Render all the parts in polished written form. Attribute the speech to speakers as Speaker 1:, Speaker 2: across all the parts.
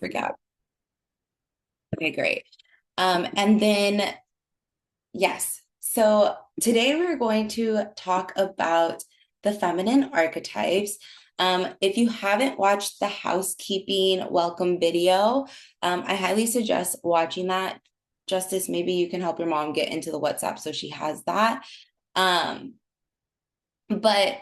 Speaker 1: Forget. Okay, great. And then, yes. So today we're going to talk about the feminine archetypes. If you haven't watched the housekeeping welcome video, I highly suggest watching that. Justice, maybe you can help your mom get into the WhatsApp so she has that. Um, but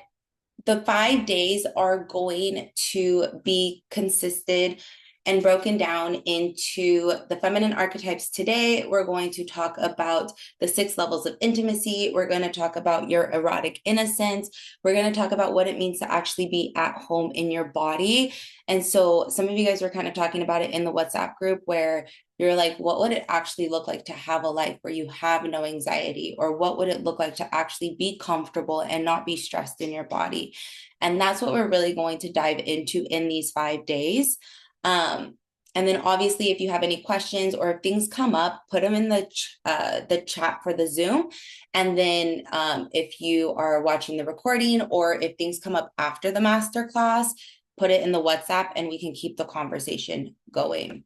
Speaker 1: the 5 days are going to be consisted and broken down into the feminine archetypes. Today, we're going to talk about the 6 levels of intimacy. We're going to talk about your erotic innocence. We're going to talk about what it means to actually be at home in your body. And so some of you guys were kind of talking about it in the WhatsApp group where you're like, what would it actually look like to have a life where you have no anxiety? Or what would it look like to actually be comfortable and not be stressed in your body? And that's what we're really going to dive into in these 5 days. And then obviously, if you have any questions or if things come up, put them in the chat for the Zoom. And then if you are watching the recording or if things come up after the masterclass, put it in the WhatsApp and we can keep the conversation going.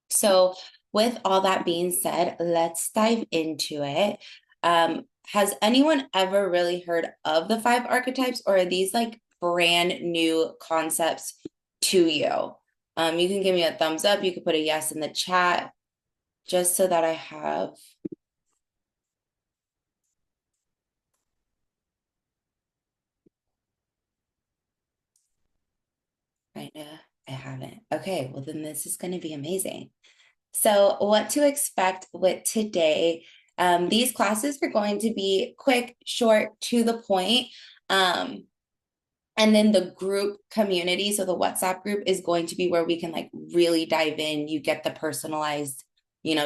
Speaker 1: So with all that being said, let's dive into it. Has anyone ever really heard of the 5 archetypes, or are these like brand new concepts to you? You can give me a thumbs up. You could put a yes in the chat just so that I have. Right now, I haven't. Okay, well, then this is going to be amazing. So, what to expect with today? These classes are going to be quick, short, to the point. Um, and then the group community, so the WhatsApp group is going to be where we can like really dive in. You get the personalized,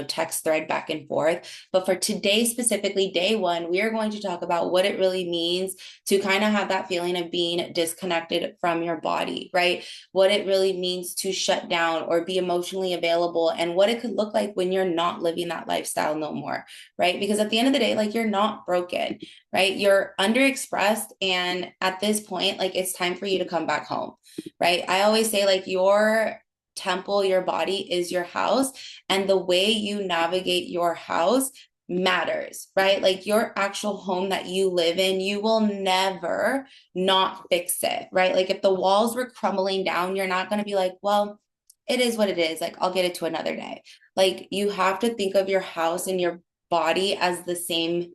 Speaker 1: text thread back and forth. But for today, specifically day one, we are going to talk about what it really means to kind of have that feeling of being disconnected from your body, right? What it really means to shut down or be emotionally available and what it could look like when you're not living that lifestyle no more, right? Because at the end of the day, like you're not broken, right? You're underexpressed. And at this point, like it's time for you to come back home, right? I always say, like, your temple, your body is your house. And the way you navigate your house matters, right? Like your actual home that you live in, you will never not fix it, right? Like if the walls were crumbling down, you're not going to be like, well, it is what it is. Like I'll get it to another day. Like you have to think of your house and your body as the same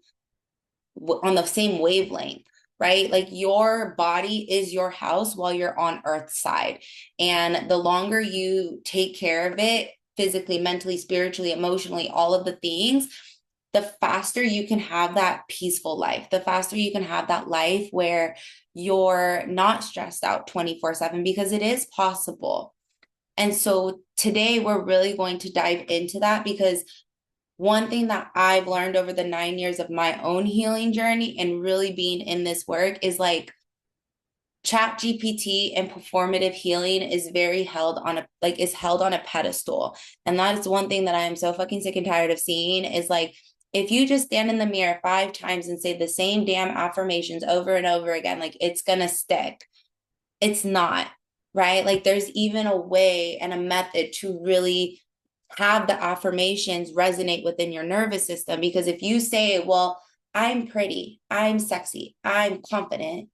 Speaker 1: on the same wavelength, right? Like your body is your house while you're on Earth's side. And the longer you take care of it physically, mentally, spiritually, emotionally, all of the things, the faster you can have that peaceful life, the faster you can have that life where you're not stressed out 24/7 because it is possible. And so today we're really going to dive into that because one thing that I've learned over the 9 years of my own healing journey and really being in this work is like chat GPT and performative healing is very held on a is held on a pedestal. And that is one thing that I am so fucking sick and tired of seeing is like if you just stand in the mirror 5 times and say the same damn affirmations over and over again, like it's gonna stick. It's not, right? Like there's even a way and a method to really have the affirmations resonate within your nervous system. Because if you say, well, I'm pretty, I'm sexy, I'm confident,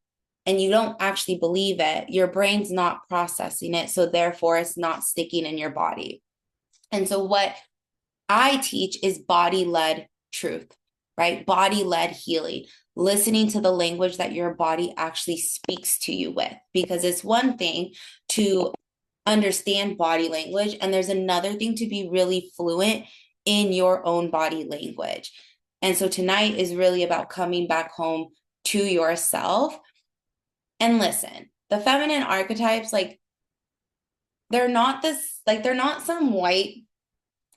Speaker 1: and you don't actually believe it, your brain's not processing it. So therefore, it's not sticking in your body. And so, what I teach is body led truth, right? Body led healing, listening to the language that your body actually speaks to you with, because it's one thing to understand body language, and there's another thing to be really fluent in your own body language. And so tonight is really about coming back home to yourself. And listen, the feminine archetypes, like, they're not some white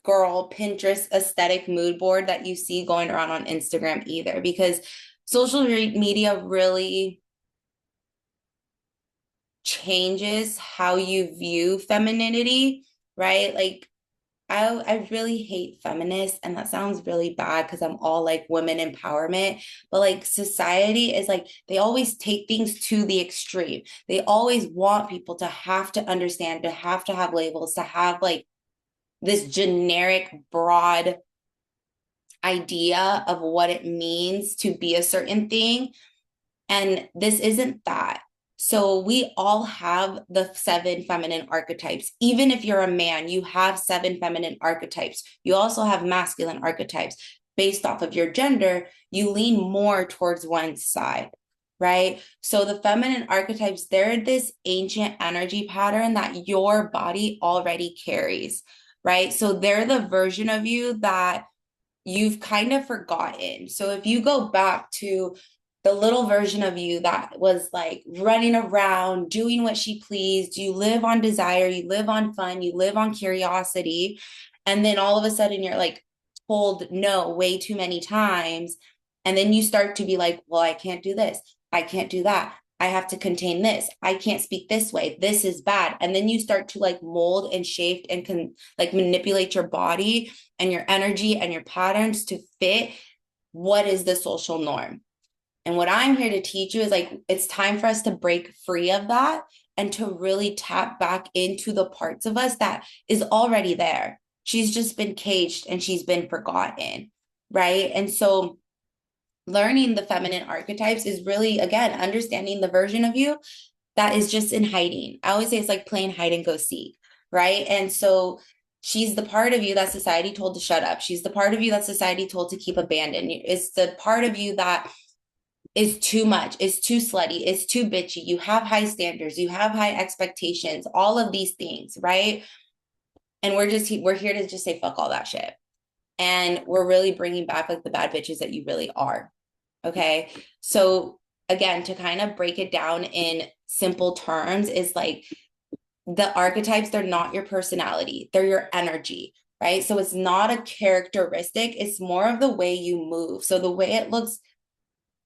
Speaker 1: girl Pinterest aesthetic mood board that you see going around on Instagram either, because social media really changes how you view femininity, right? Like I really hate feminists, and that sounds really bad because I'm all like women empowerment, but like society is like they always take things to the extreme. They always want people to have to understand, to have labels, to have like this generic, broad idea of what it means to be a certain thing. And this isn't that. So we all have the 7 feminine archetypes. Even if you're a man, you have 7 feminine archetypes. You also have masculine archetypes. Based off of your gender, you lean more towards one side, right? So the feminine archetypes, they're this ancient energy pattern that your body already carries, right? So they're the version of you that you've kind of forgotten. So if you go back to the little version of you that was like running around, doing what she pleased, you live on desire, you live on fun, you live on curiosity. And then all of a sudden you're like told no way too many times. And then you start to be like, well, I can't do this. I can't do that. I have to contain this. I can't speak this way. This is bad. And then you start to like mold and shape and can like manipulate your body and your energy and your patterns to fit what is the social norm. And what I'm here to teach you is like, it's time for us to break free of that and to really tap back into the parts of us that is already there. She's just been caged and she's been forgotten, right? And so learning the feminine archetypes is really, again, understanding the version of you that is just in hiding. I always say it's like playing hide and go seek, right? And so she's the part of you that society told to shut up. She's the part of you that society told to keep abandoned. It's the part of you that is too much, is too slutty, is too bitchy. You have high standards, you have high expectations, all of these things, right? And we're here to just say fuck all that shit. And we're really bringing back like the bad bitches that you really are. Okay. So again, to kind of break it down in simple terms is like the archetypes, they're not your personality, they're your energy, right? So it's not a characteristic, it's more of the way you move. So the way it looks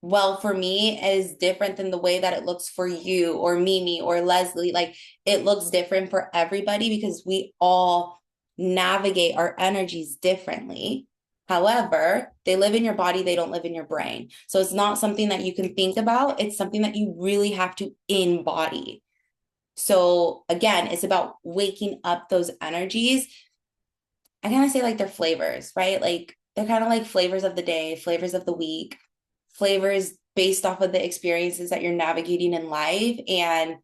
Speaker 1: well for me is different than the way that it looks for you or Mimi or Leslie. Like it looks different for everybody because we all navigate our energies differently. However, they live in your body, they don't live in your brain. So it's not something that you can think about, it's something that you really have to embody. So again, it's about waking up those energies. I kind of say like they're flavors, right? Like they're kind of like flavors of the day, flavors of the week, flavors based off of the experiences that you're navigating in life. And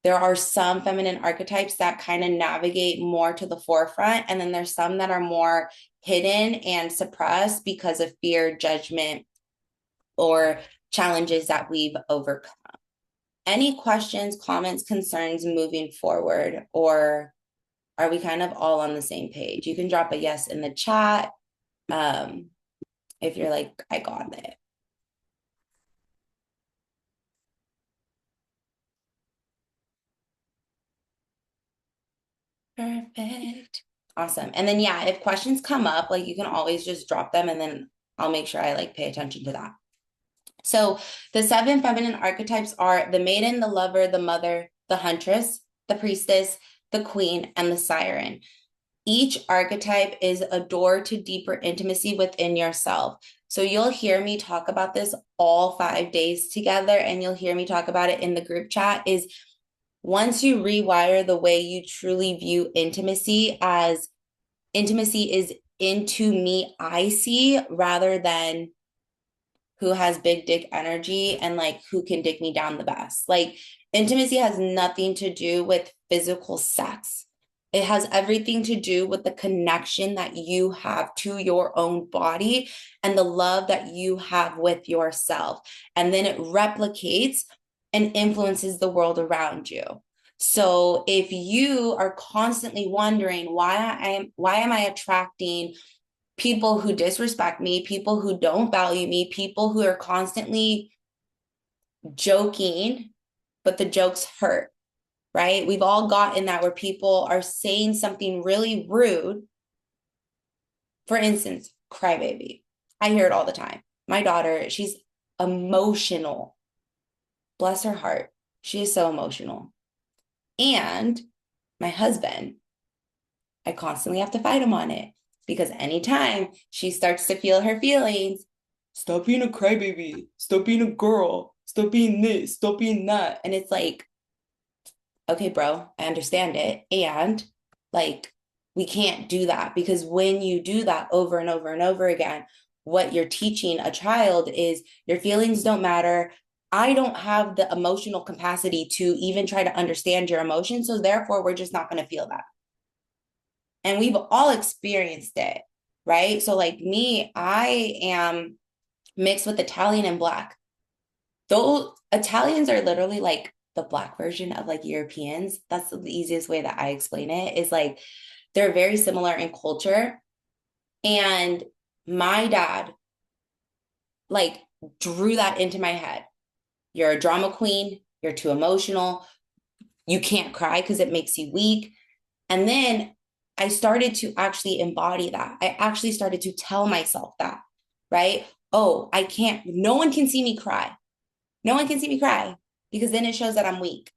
Speaker 1: there are some feminine archetypes that kind of navigate more to the forefront. And then there's some that are more hidden and suppressed because of fear, judgment, or challenges that we've overcome. Any questions, comments, concerns moving forward, or are we kind of all on the same page? You can drop a yes in the chat if you're like, I got it. Perfect. Awesome. And then, yeah, if questions come up, like you can always just drop them and then I'll make sure I like pay attention to that. So the 7 feminine archetypes are the maiden, the lover, the mother, the huntress, the priestess, the queen, and the siren. Each archetype is a door to deeper intimacy within yourself. So you'll hear me talk about this all 5 days together, and you'll hear me talk about it in the group chat is once you rewire the way you truly view intimacy as intimacy is into me, I see, rather than who has big dick energy and like who can dick me down the best. Like intimacy has nothing to do with physical sex. It has everything to do with the connection that you have to your own body and the love that you have with yourself. And then it replicates and influences the world around you. So if you are constantly wondering why am I attracting people who disrespect me, people who don't value me, people who are constantly joking, but the jokes hurt, right? We've all gotten that where people are saying something really rude. For instance, crybaby. I hear it all the time. My daughter, she's emotional. Bless her heart. She is so emotional. And my husband, I constantly have to fight him on it because anytime she starts to feel her feelings, stop being a crybaby, stop being a girl, stop being this, stop being that. And it's like, okay, bro, I understand it. And like, we can't do that because when you do that over and over and over again, what you're teaching a child is your feelings don't matter. I don't have the emotional capacity to even try to understand your emotions. So therefore, we're just not going to feel that. And we've all experienced it, right? So, like me, I am mixed with Italian and Black. Those Italians are literally like the Black version of like Europeans. That's the easiest way that I explain it is like they're very similar in culture. And my dad like drew that into my head. You're a drama queen, you're too emotional, you can't cry because it makes you weak. And then I started to actually embody that. I actually started to tell myself that, right? Oh, I can't, no one can see me cry. No one can see me cry because then it shows that I'm weak,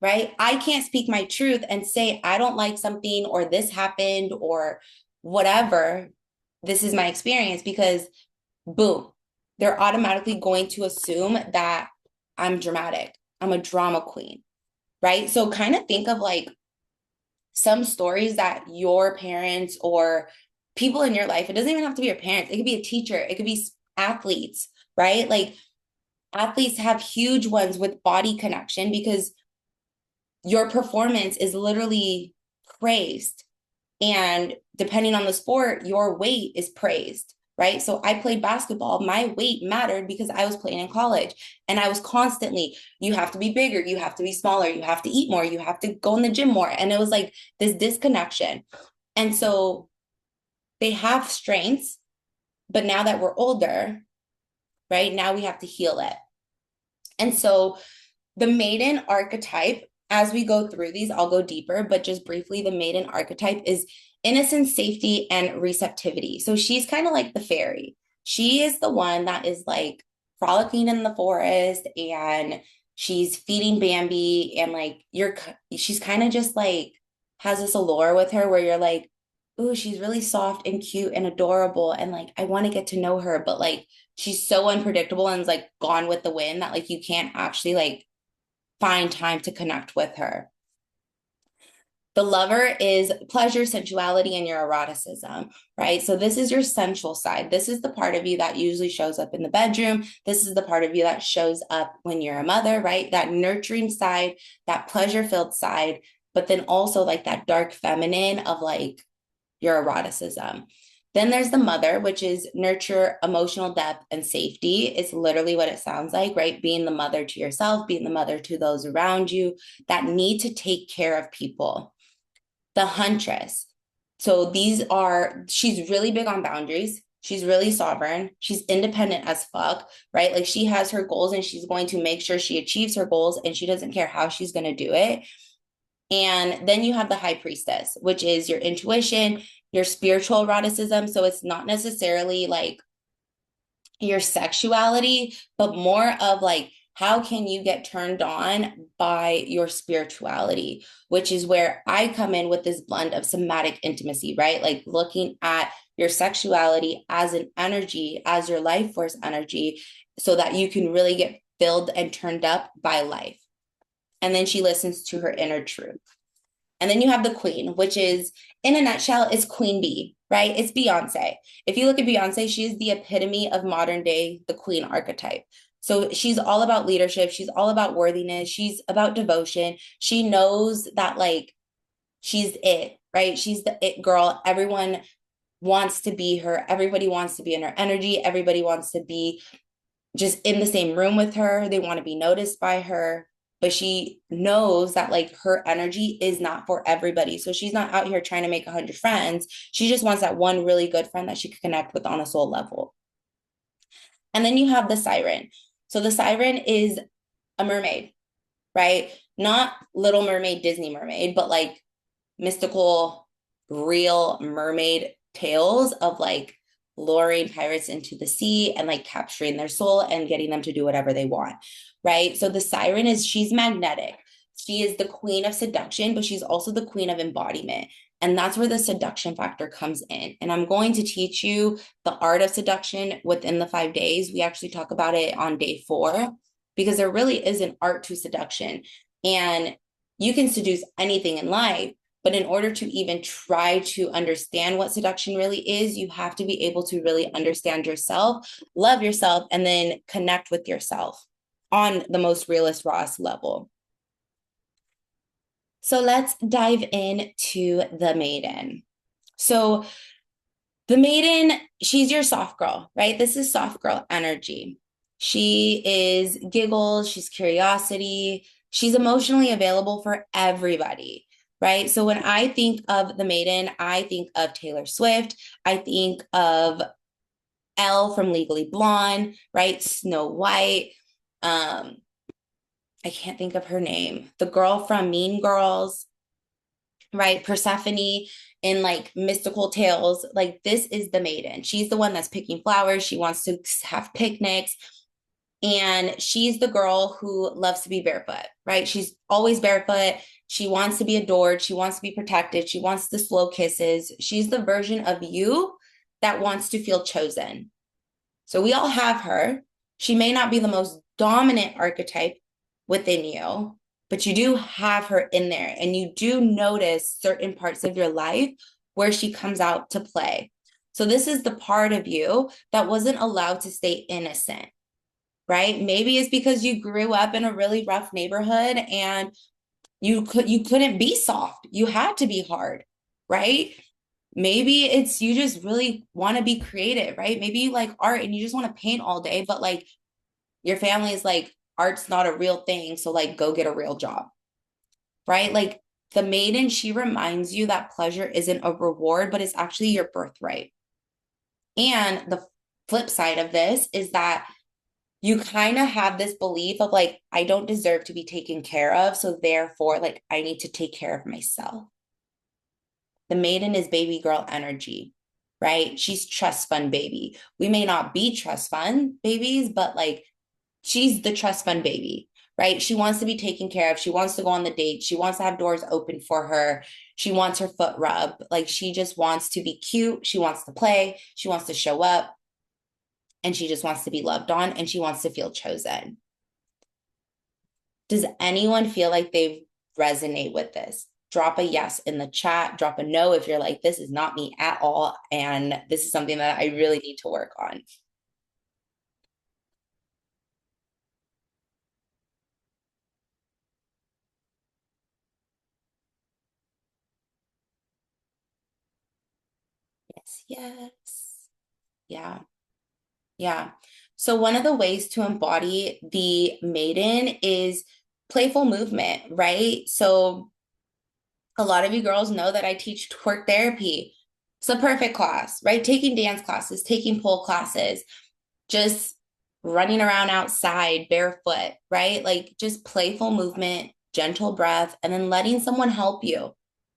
Speaker 1: right? I can't speak my truth and say, I don't like something or this happened or whatever. This is my experience because boom, they're automatically going to assume that I'm dramatic. I'm a drama queen, right? So kind of think of like some stories that your parents or people in your life, it doesn't even have to be your parents, it could be a teacher, it could be athletes, right? Like athletes have huge ones with body connection because your performance is literally praised. And depending on the sport, your weight is praised, right? So I played basketball. My weight mattered because I was playing in college. And I was constantly, you have to be bigger, you have to be smaller, you have to eat more, you have to go in the gym more. And it was like this disconnection. And so they have strengths, but now that we're older, right, now we have to heal it. And so the maiden archetype, as we go through these, I'll go deeper, but just briefly, the maiden archetype is innocence, safety, and receptivity. So she's kind of like the fairy. She is the one that is like frolicking in the forest and she's feeding Bambi and like she's kind of just like has this allure with her where you're like, oh, she's really soft and cute and adorable. And like, I want to get to know her, but like, she's so unpredictable and is like gone with the wind that like you can't actually like find time to connect with her. The lover is pleasure, sensuality, and your eroticism, right? So this is your sensual side. This is the part of you that usually shows up in the bedroom. This is the part of you that shows up when you're a mother, right? That nurturing side, that pleasure-filled side, but then also like that dark feminine of like your eroticism. Then there's the mother, which is nurture, emotional depth, and safety. It's literally what it sounds like, right? Being the mother to yourself, being the mother to those around you that need to take care of people. The huntress. So she's really big on boundaries. She's really sovereign. She's independent as fuck, right? Like she has her goals and she's going to make sure she achieves her goals and she doesn't care how she's going to do it. And then you have the high priestess, which is your intuition, your spiritual eroticism. So it's not necessarily like your sexuality, but more of like, how can you get turned on by your spirituality, which is where I come in with this blend of somatic intimacy, right? Like looking at your sexuality as an energy, as your life force energy, so that you can really get filled and turned up by life. And then she listens to her inner truth. And then you have the queen, which is, in a nutshell, is Queen Bee, right? It's Beyonce. If you look at Beyonce, she is the epitome of modern day, the queen archetype. So she's all about leadership. She's all about worthiness. She's about devotion. She knows that like she's it, right? She's the it girl. Everyone wants to be her. Everybody wants to be in her energy. Everybody wants to be just in the same room with her. They want to be noticed by her, but she knows that like her energy is not for everybody. So she's not out here trying to make 100 friends. She just wants that one really good friend that she could connect with on a soul level. And then you have the siren. So the siren is a mermaid, right? Not Little Mermaid, Disney Mermaid, but like mystical, real mermaid tales of like luring pirates into the sea and like capturing their soul and getting them to do whatever they want, right? So the siren she's magnetic. She is the queen of seduction, but she's also the queen of embodiment. And that's where the seduction factor comes in. And I'm going to teach you the art of seduction within the 5 days. We actually talk about it on day 4 because there really is an art to seduction. And you can seduce anything in life, but in order to even try to understand what seduction really is, you have to be able to really understand yourself, love yourself, and then connect with yourself on the most realist, rawest level. So let's dive into the maiden. So the maiden, she's your soft girl, right? This is soft girl energy. She is giggles, she's curiosity, she's emotionally available for everybody, right? So when I think of the maiden, I think of Taylor Swift, I think of Elle from Legally Blonde, right? Snow White. I can't think of her name. The girl from Mean Girls, right? Persephone in like mystical tales. Like this is the maiden. She's the one that's picking flowers. She wants to have picnics. And she's the girl who loves to be barefoot, right? She's always barefoot. She wants to be adored. She wants to be protected. She wants the slow kisses. She's the version of you that wants to feel chosen. So we all have her. She may not be the most dominant archetype within you, but you do have her in there. And you do notice certain parts of your life where she comes out to play. So this is the part of you that wasn't allowed to stay innocent, right? Maybe it's because you grew up in a really rough neighborhood and you couldn't be soft. You had to be hard, right? Maybe it's you just really want to be creative, right? Maybe you like art and you just want to paint all day, but like your family is like, art's not a real thing. So like, go get a real job, right? Like the maiden, she reminds you that pleasure isn't a reward, but it's actually your birthright. And the flip side of this is that you kind of have this belief of like, I don't deserve to be taken care of. So therefore, like, I need to take care of myself. The maiden is baby girl energy, right? She's trust fund baby. We may not be trust fund babies, but like, she's the trust fund baby, right? She wants to be taken care of. She wants to go on the date. She wants to have doors open for her. She wants her foot rubbed. Like, she just wants to be cute. She wants to play. She wants to show up. And she just wants to be loved on and she wants to feel chosen. Does anyone feel like they resonate with this? Drop a yes in the chat. Drop a no if you're like, this is not me at all. And this is something that I really need to work on. Yes, yes. Yeah. Yeah. So one of the ways to embody the maiden is playful movement, right? So a lot of you girls know that I teach twerk therapy. It's a perfect class, right? Taking dance classes, taking pole classes, just running around outside barefoot, right? Like just playful movement, gentle breath, and then letting someone help you,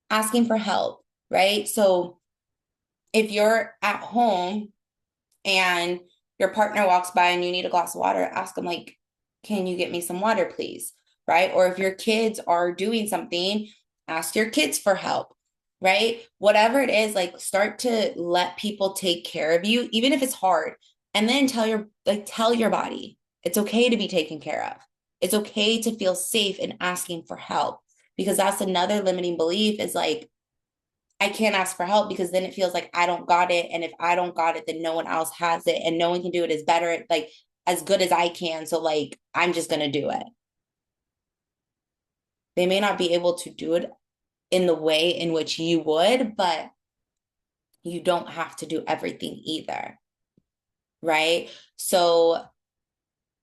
Speaker 1: asking for help, right? So if you're at home and your partner walks by and you need a glass of water, ask them like, can you get me some water, please? Right? Or if your kids are doing something, ask your kids for help, right? Whatever it is, like start to let people take care of you, even if it's hard. And then tell your body it's okay to be taken care of. It's okay to feel safe in asking for help because that's another limiting belief is like, I can't ask for help because then it feels like I don't got it. And if I don't got it, then no one else has it and no one can do it as better, like as good as I can. So like, I'm just going to do it. They may not be able to do it in the way in which you would, but you don't have to do everything either. Right. So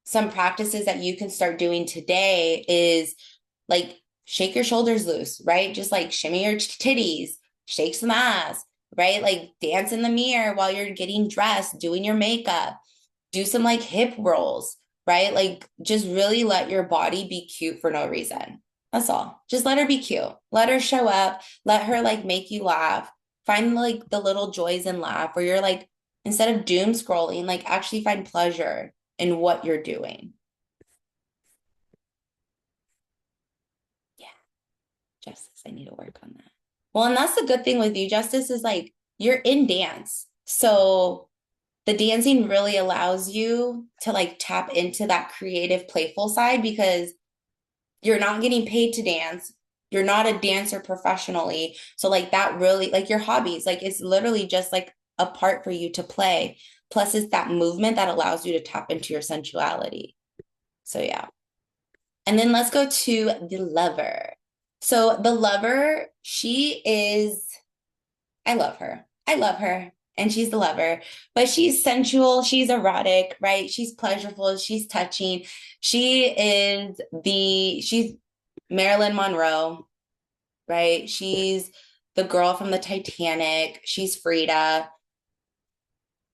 Speaker 1: some practices that you can start doing today is like shake your shoulders loose, right? Just like shimmy your titties, shake some ass, right? Like dance in the mirror while you're getting dressed, doing your makeup, do some like hip rolls, right? Like just really let your body be cute for no reason. That's all. Just let her be cute. Let her show up. Let her like make you laugh. Find like the little joys and laugh where you're like, instead of doom scrolling, like actually find pleasure in what you're doing. Justice, I need to work on that. Well, and that's the good thing with you, Justice, is like you're in dance. So the dancing really allows you to like tap into that creative, playful side because you're not getting paid to dance. You're not a dancer professionally. So like that really, like your hobbies, like it's literally just like a part for you to play. Plus it's that movement that allows you to tap into your sensuality. So yeah. And then let's go to the lover. So the lover, she is, I love her. I love her. And she's the lover, but she's sensual. She's erotic, right? She's pleasurable. She's touching. She's Marilyn Monroe, right? She's the girl from the Titanic. She's Frida,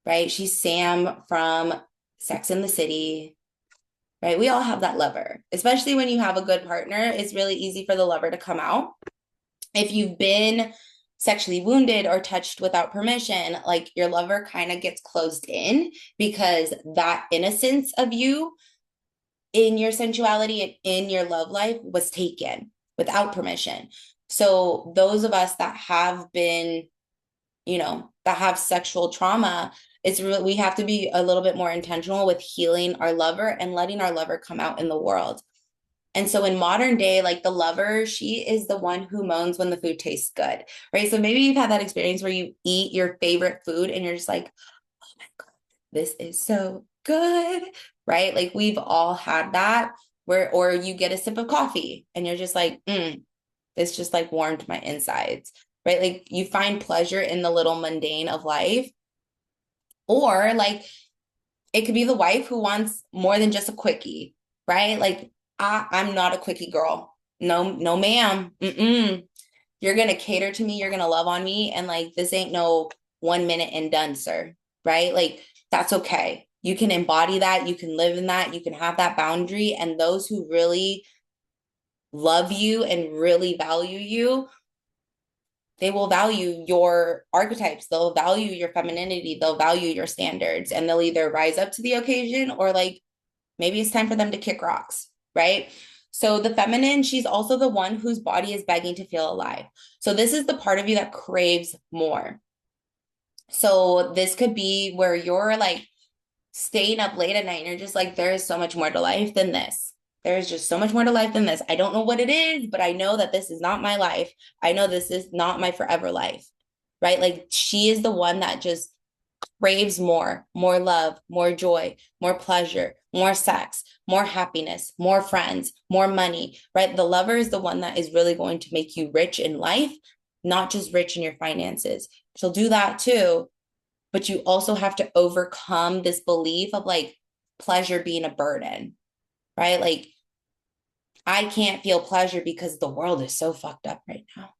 Speaker 1: right? She's Sam from Sex and the City, right? We all have that lover, especially when you have a good partner. It's really easy for the lover to come out. If you've been sexually wounded or touched without permission, like your lover kind of gets closed in because that innocence of you in your sensuality and in your love life was taken without permission. So those of us that have been, that have sexual trauma, it's really, we have to be a little bit more intentional with healing our lover and letting our lover come out in the world. And so in modern day, like the lover, she is the one who moans when the food tastes good, right? So maybe you've had that experience where you eat your favorite food and you're just like, oh my God, this is so good, right? Like we've all had that or you get a sip of coffee and you're just like, this just like warmed my insides, right? Like you find pleasure in the little mundane of life. Or like it could be the wife who wants more than just a quickie, right? Like I'm not a quickie girl. No, no, ma'am. You're gonna cater to me. You're gonna love on me, and like this ain't no 1 minute and done, sir. Right? Like that's okay. You can embody that. You can live in that. You can have that boundary. And those who really love you and really value you, they will value your archetypes. They'll value your femininity. They'll value your standards, and they'll either rise up to the occasion or like maybe it's time for them to kick rocks, right? So the feminine, she's also the one whose body is begging to feel alive. So this is the part of you that craves more. So this could be where you're like staying up late at night and you're just like, there is so much more to life than this. There is just so much more to life than this. I don't know what it is, but I know that this is not my life. I know this is not my forever life, right? Like she is the one that just craves more love, more joy, more pleasure, more sex, more happiness, more friends, more money, right? The lover is the one that is really going to make you rich in life, not just rich in your finances. She'll do that too, but you also have to overcome this belief of like pleasure being a burden, right? Like I can't feel pleasure because the world is so fucked up right now.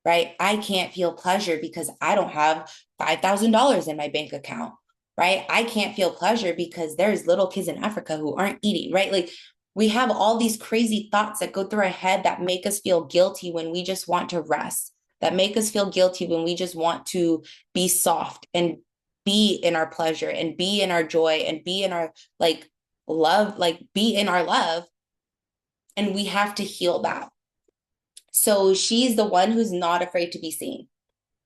Speaker 1: Right? I can't feel pleasure because I don't have $5,000 in my bank account, right? I can't feel pleasure because there's little kids in Africa who aren't eating, right? Like we have all these crazy thoughts that go through our head that make us feel guilty when we just want to rest, that make us feel guilty when we just want to be soft and be in our pleasure and be in our joy and be in our like love, like be in our love. And we have to heal that. So she's the one who's not afraid to be seen,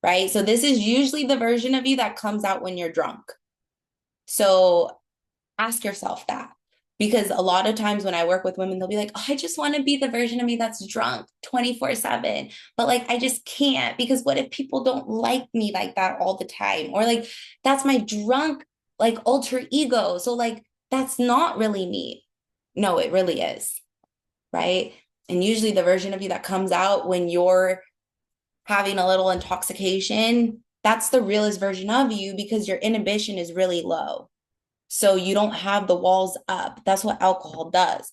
Speaker 1: right? So this is usually the version of you that comes out when you're drunk. So ask yourself that, because a lot of times when I work with women, they'll be like, oh, I just want to be the version of me that's drunk 24/7. But like, I just can't, because what if people don't like me like that all the time? Or like, that's my drunk, like alter ego. So like, that's not really me. No, it really is, right? And usually the version of you that comes out when you're having a little intoxication, that's the realest version of you because your inhibition is really low. So you don't have the walls up. That's what alcohol does.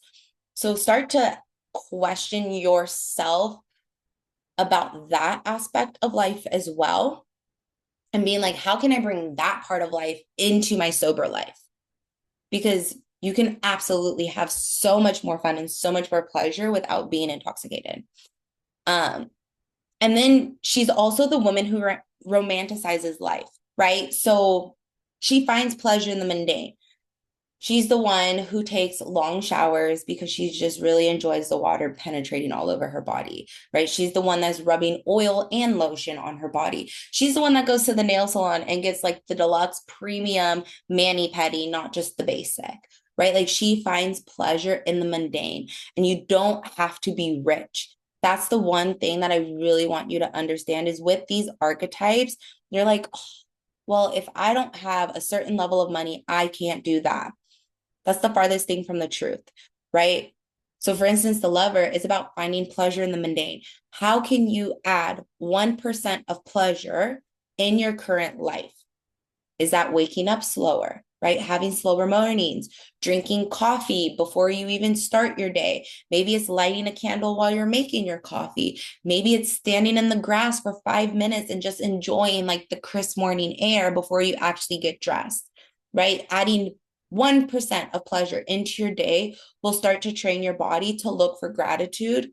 Speaker 1: So start to question yourself about that aspect of life as well. And being like, how can I bring that part of life into my sober life? Because you can absolutely have so much more fun and so much more pleasure without being intoxicated. And then she's also the woman who romanticizes life, right? So she finds pleasure in the mundane. She's the one who takes long showers because she just really enjoys the water penetrating all over her body, right? She's the one that's rubbing oil and lotion on her body. She's the one that goes to the nail salon and gets like the deluxe premium mani-pedi, not just the basic, right? Like she finds pleasure in the mundane, and you don't have to be rich. That's the one thing that I really want you to understand is with these archetypes, you're like, oh, well, if I don't have a certain level of money, I can't do that. That's the farthest thing from the truth, right? So, for instance, the lover is about finding pleasure in the mundane. How can you add 1% of pleasure in your current life? Is that waking up slower, right? Having slower mornings, drinking coffee before you even start your day. Maybe it's lighting a candle while you're making your coffee. Maybe it's standing in the grass for 5 minutes and just enjoying like the crisp morning air before you actually get dressed, right? Adding 1% of pleasure into your day will start to train your body to look for gratitude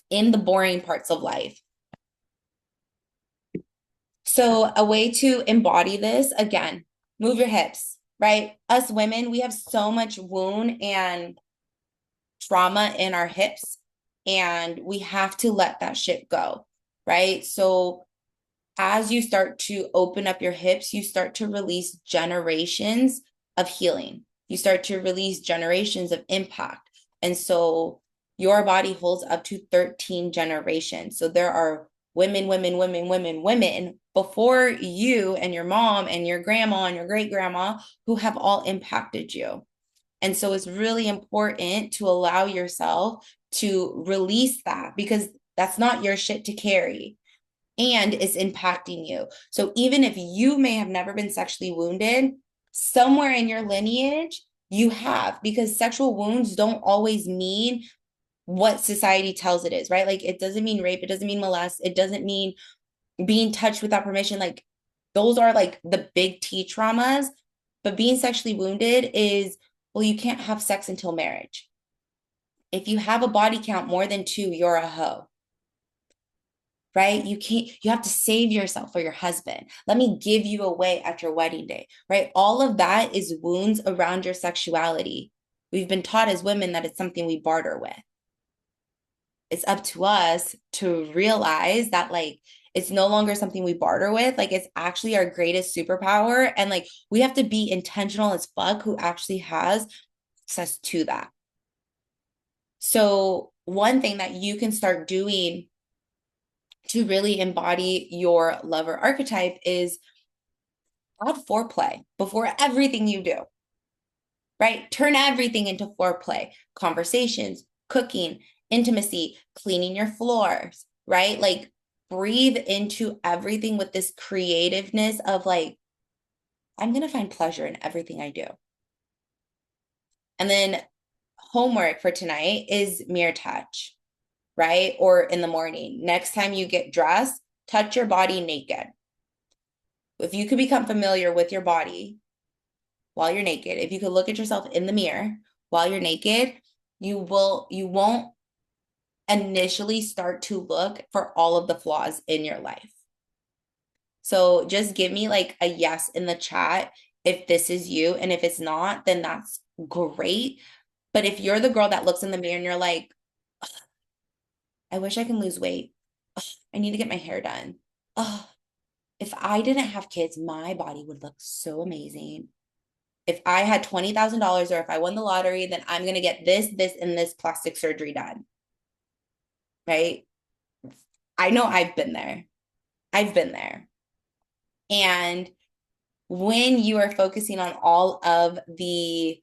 Speaker 1: in the boring parts of life. So, a way to embody this again, move your hips, right? Us women, we have so much wound and trauma in our hips, and we have to let that shit go, right? So, as you start to open up your hips, you start to release generations of healing. You start to release generations of impact. And so your body holds up to 13 generations. So there are women before you and your mom and your grandma and your great grandma who have all impacted you. And so it's really important to allow yourself to release that because that's not your shit to carry and it's impacting you. So even if you may have never been sexually wounded, somewhere in your lineage, you have, because sexual wounds don't always mean what society tells it is, right? Like it doesn't mean rape, it doesn't mean molest, it doesn't mean being touched without permission. Like those are like the big T traumas. But being sexually wounded is, well, you can't have sex until marriage. If you have a body count more than 2, you're a hoe, right? You have to save yourself for your husband. Let me give you away at your wedding day, right? All of that is wounds around your sexuality. We've been taught as women that it's something we barter with. It's up to us to realize that like it's no longer something we barter with. Like it's actually our greatest superpower. And like we have to be intentional as fuck who actually has access to that. So one thing that you can start doing to really embody your lover archetype is add foreplay before everything you do, right? Turn everything into foreplay, conversations, cooking, intimacy, cleaning your floors, right? Like breathe into everything with this creativeness of like, I'm going to find pleasure in everything I do. And then homework for tonight is mirror touch, right? Or in the morning. Next time you get dressed, touch your body naked. If you could become familiar with your body while you're naked, if you could look at yourself in the mirror while you're naked, you won't initially start to look for all of the flaws in your life. So just give me like a yes in the chat if this is you. And if it's not, then that's great. But if you're the girl that looks in the mirror and you're like, I wish I can lose weight. I need to get my hair done. Oh, if I didn't have kids, my body would look so amazing. If I had $20,000 or if I won the lottery, then I'm going to get this, and this plastic surgery done. Right? I know I've been there. I've been there. And when you are focusing on all of the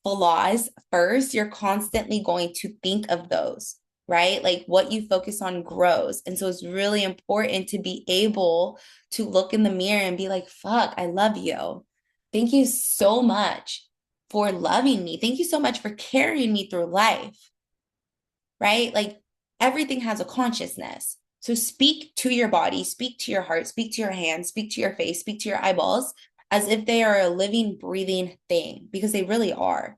Speaker 1: flaws first, you're constantly going to think of those, right? Like what you focus on grows. And so it's really important to be able to look in the mirror and be like, fuck, I love you. Thank you so much for loving me. Thank you so much for carrying me through life, right? Like everything has a consciousness. So speak to your body, speak to your heart, speak to your hands, speak to your face, speak to your eyeballs as if they are a living, breathing thing, because they really are,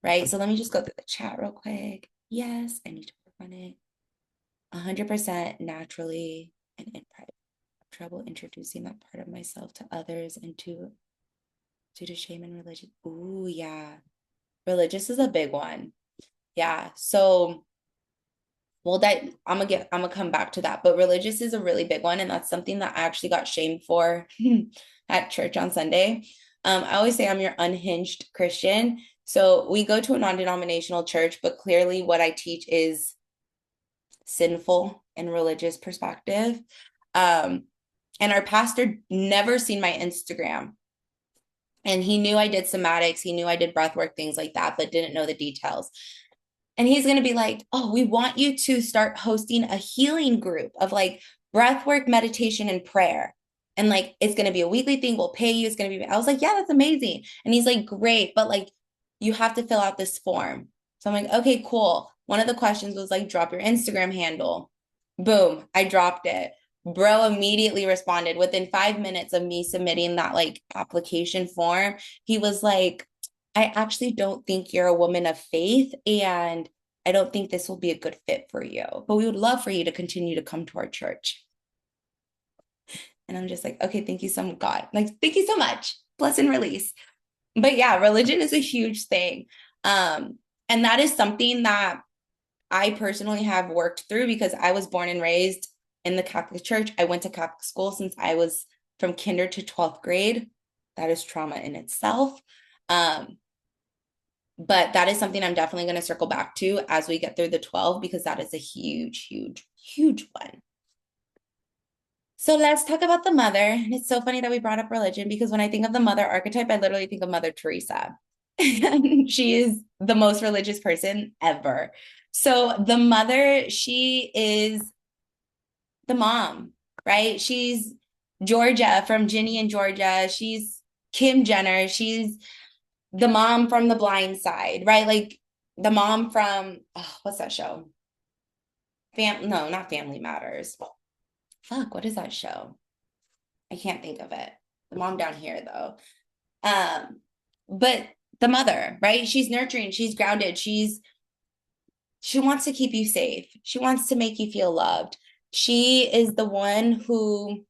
Speaker 1: right? So let me just go through the chat real quick. Yes, I need to work on it. 100% naturally and in private. Trouble introducing that part of myself to others and to Due to shame and religion. Ooh, yeah. Religious is a big one. Yeah. So, well, that I'm gonna come back to that, but religious is a really big one, and that's something that I actually got shamed for at church on Sunday. I always say I'm your unhinged Christian. So we go to a non-denominational church, but clearly what I teach is sinful in religious perspective. Um, and our pastor never seen my Instagram. And he knew I did somatics, he knew I did breath work, things like that, but didn't know the details. And he's going to be like, oh, we want you to start hosting a healing group of like breath work, meditation, and prayer. And like, it's going to be a weekly thing. We'll pay you. It's going to be, I was like, yeah, that's amazing. And he's like, great. But like, you have to fill out this form. So I'm like, okay, cool. One of the questions was like, drop your Instagram handle. Boom, I dropped it. Bro immediately responded within 5 minutes of me submitting that like application form. He was like, I actually don't think you're a woman of faith, and I don't think this will be a good fit for you, but we would love for you to continue to come to our church. And I'm just like, okay, thank you so much, God. Like, thank you so much. Bless and release. But yeah, religion is a huge thing. And that is something that I personally have worked through because I was born and raised in the Catholic Church. I went to Catholic school since I was from kinder to 12th grade. That is trauma in itself. But that is something I'm definitely going to circle back to as we get through the 12 because that is a huge, huge, huge one. So let's talk about the mother. And it's so funny that we brought up religion because when I think of the mother archetype, I literally think of Mother Teresa. She is the most religious person ever. So the mother, she is the mom, right? She's Georgia from Ginny and Georgia. She's Kim Jenner. She's the mom from The Blind Side, right? Like the mom from what's that show? No, not Family Matters. Fuck, what is that show? I can't think of it. The mom down here though. But the mother, right? She's nurturing, she's grounded, she wants to keep you safe. She wants to make you feel loved. She is the one who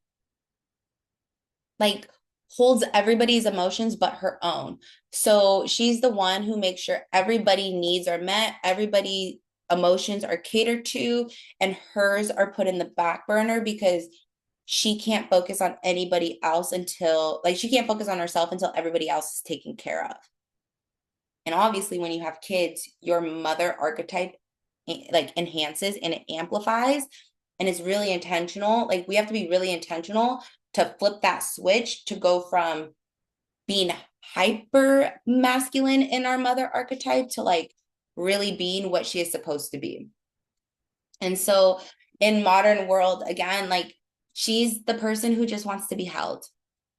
Speaker 1: like holds everybody's emotions but her own. So she's the one who makes sure everybody needs are met, everybody emotions are catered to, and hers are put in the back burner because she can't focus on anybody else until like she can't focus on herself until everybody else is taken care of. And obviously when you have kids, your mother archetype like enhances and it amplifies and it's really intentional. Like we have to be really intentional to flip that switch to go from being hyper masculine in our mother archetype to like really being what she is supposed to be. And so in modern world, again, like she's the person who just wants to be held,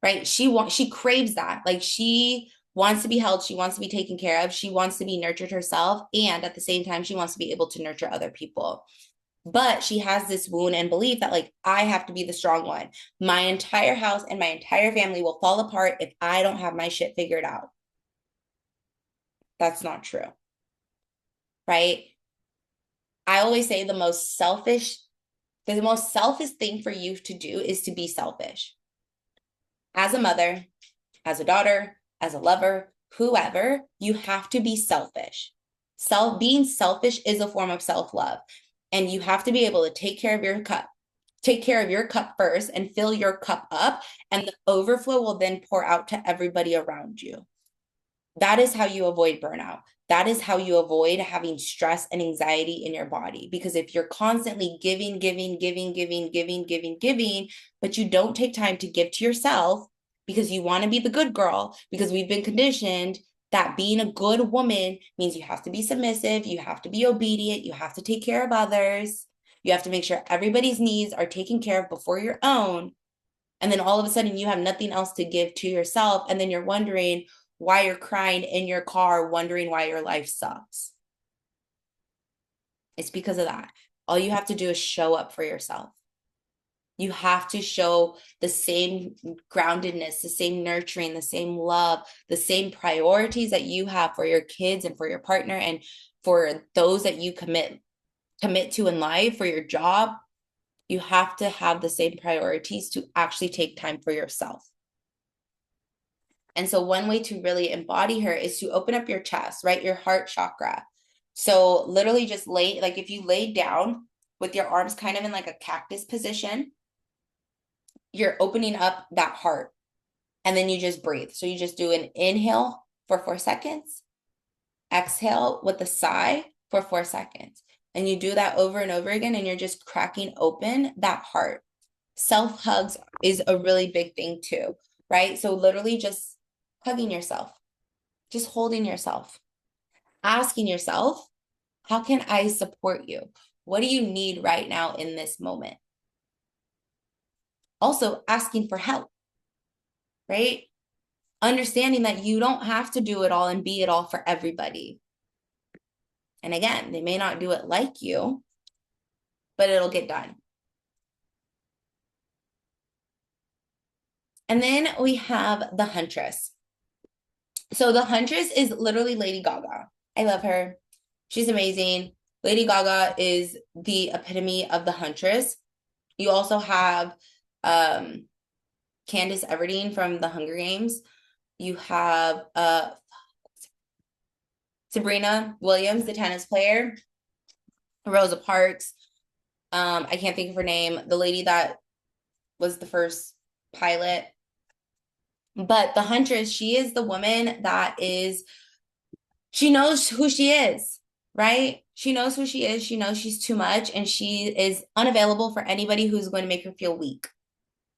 Speaker 1: right? She craves that. Like she wants to be held, she wants to be taken care of, she wants to be nurtured herself, and at the same time, she wants to be able to nurture other people. But she has this wound and belief that like I have to be the strong one. My entire house and my entire family will fall apart if I don't have my shit figured out. That's not true, right? I always say the most selfish thing for you to do is to be selfish. As a mother, as a daughter, as a lover, whoever, you have to be selfish. Being selfish is a form of self-love. And you have to be able to take care of your cup. Take care of your cup first and fill your cup up, and the overflow will then pour out to everybody around you. That is how you avoid burnout. That is how you avoid having stress and anxiety in your body. Because if you're constantly giving, but you don't take time to give to yourself because you want to be the good girl, because we've been conditioned that being a good woman means you have to be submissive, you have to be obedient, you have to take care of others, you have to make sure everybody's needs are taken care of before your own. And then all of a sudden you have nothing else to give to yourself. And then you're wondering why you're crying in your car, wondering why your life sucks. It's because of that. All you have to do is show up for yourself. You have to show the same groundedness, the same nurturing, the same love, the same priorities that you have for your kids and for your partner and for those that you commit to in life, for your job. You have to have the same priorities to actually take time for yourself. And so one way to really embody her is to open up your chest, right? Your heart chakra. So literally just lay, like if you lay down with your arms kind of in like a cactus position, you're opening up that heart. And then you just breathe. So you just do an inhale for 4 seconds, exhale with a sigh for 4 seconds. And you do that over and over again, and you're just cracking open that heart. Self hugs is a really big thing too, right? So literally just hugging yourself, just holding yourself, asking yourself, how can I support you? What do you need right now in this moment? Also asking for help, right? Understanding that you don't have to do it all and be it all for everybody. And again, they may not do it like you, but it'll get done. And then we have the Huntress. So the Huntress is literally Lady Gaga. I love her. She's amazing. Lady Gaga is the epitome of the Huntress. You also have Candace Everdeen from the Hunger Games. You have Sabrina Williams, the tennis player. Rosa Parks. I can't think of her name. The lady that was the first pilot. But the Huntress, she is the woman that is, she knows who she is, right? She knows who she is. She knows she's too much, and she is unavailable for anybody who's going to make her feel weak,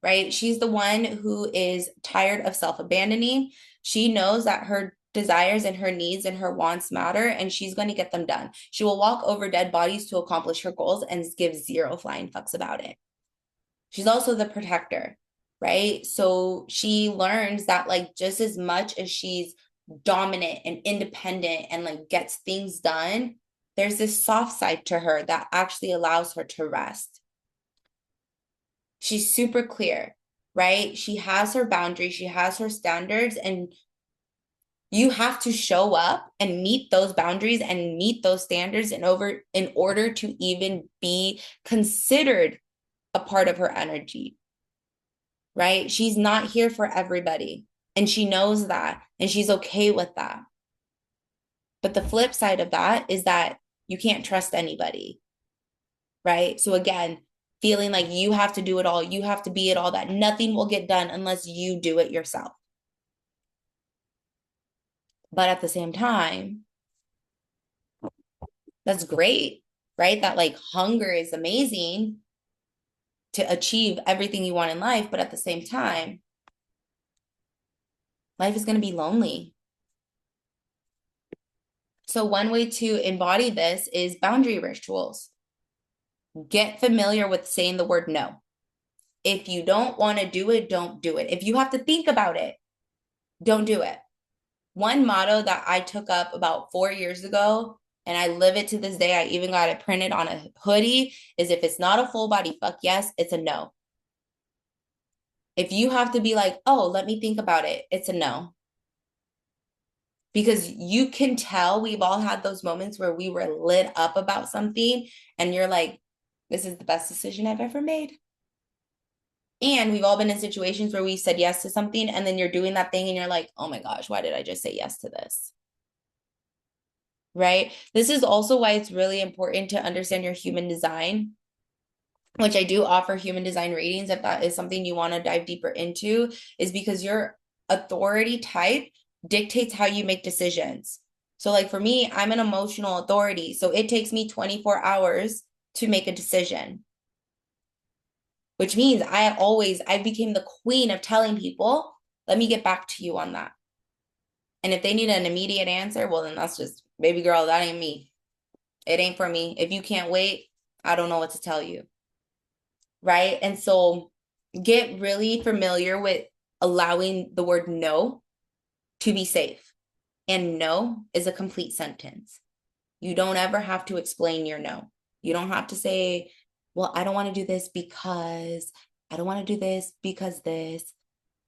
Speaker 1: right? She's the one who is tired of self-abandoning. She knows that her desires and her needs and her wants matter, and she's going to get them done. She will walk over dead bodies to accomplish her goals and give zero flying fucks about it. She's also the protector, right? So she learns that like just as much as she's dominant and independent and like gets things done, there's this soft side to her that actually allows her to rest. She's super clear, right? She has her boundaries, she has her standards, and you have to show up and meet those boundaries and meet those standards in order to even be considered a part of her energy, right? She's not here for everybody, and she knows that, and she's okay with that. But the flip side of that is that you can't trust anybody, right? So again, feeling like you have to do it all, you have to be it all, that nothing will get done unless you do it yourself. But at the same time, that's great, right? That like hunger is amazing to achieve everything you want in life, but at the same time, life is going to be lonely. So one way to embody this is boundary rituals. Get familiar with saying the word no. If you don't want to do it, don't do it. If you have to think about it, don't do it. One motto that I took up about 4 years ago, and I live it to this day, I even got it printed on a hoodie, is if it's not a full body fuck yes, it's a no. If you have to be like, oh, let me think about it, it's a no. Because you can tell we've all had those moments where we were lit up about something and you're like, this is the best decision I've ever made. And we've all been in situations where we said yes to something and then you're doing that thing and you're like, oh my gosh, why did I just say yes to this? Right? This is also why it's really important to understand your human design, which I do offer human design readings if that is something you want to dive deeper into, is because your authority type dictates how you make decisions. So like for me, I'm an emotional authority. So it takes me 24 hours to make a decision, which means I became the queen of telling people, let me get back to you on that. And if they need an immediate answer, well, then that's just, baby girl, that ain't me. It ain't for me. If you can't wait, I don't know what to tell you. Right? And so get really familiar with allowing the word no to be safe. And no is a complete sentence. You don't ever have to explain your no. You don't have to say, well, I don't want to do this because I don't want to do this because this.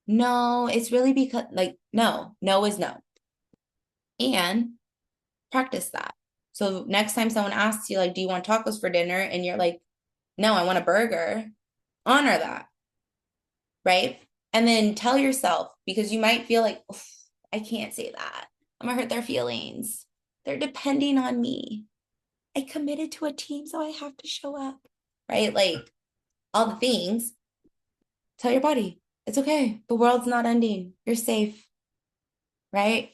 Speaker 1: No, it's really because like, no is no. And practice that. So next time someone asks you, like, do you want tacos for dinner? And you're like, no, I want a burger. Honor that. Right? And then tell yourself, because you might feel like, I can't say that. I'm gonna hurt their feelings. They're depending on me. I committed to a team, so I have to show up, right? Like all the things. Tell your body, it's okay. The world's not ending. You're safe, right?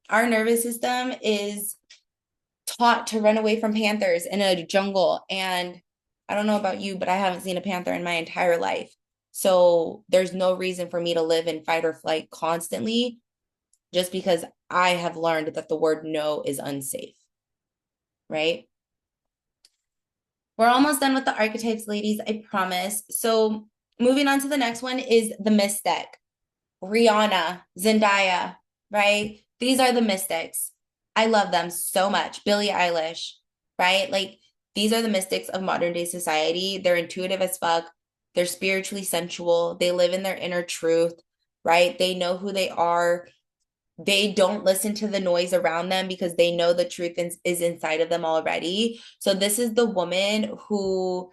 Speaker 1: Our nervous system is taught to run away from panthers in a jungle. And I don't know about you, but I haven't seen a panther in my entire life. So there's no reason for me to live in fight or flight constantly just because I have learned that the word no is unsafe, right? We're almost done with the archetypes, ladies, I promise. So moving on to the next one is the mystic. Rihanna, Zendaya, right? These are the mystics. I love them so much. Billie Eilish, right? Like these are the mystics of modern day society. They're intuitive as fuck. They're spiritually sensual. They live in their inner truth, right? They know who they are. They don't listen to the noise around them because they know the truth is inside of them already. So this is the woman who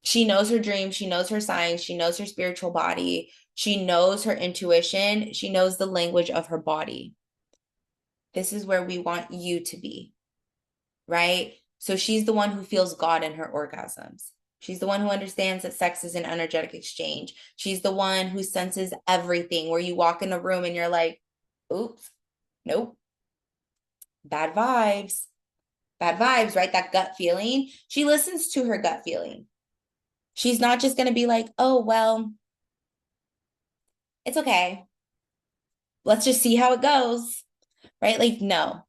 Speaker 1: she knows her dreams, she knows her signs, she knows her spiritual body, she knows her intuition, she knows the language of her body. This is where we want you to be, right? So she's the one who feels God in her orgasms. She's the one who understands that sex is an energetic exchange. She's the one who senses everything, where you walk in a room and you're like, oops, nope, bad vibes. Bad vibes, right? That gut feeling. She listens to her gut feeling. She's not just going to be like, oh, well, it's okay. Let's just see how it goes, right? Like, no.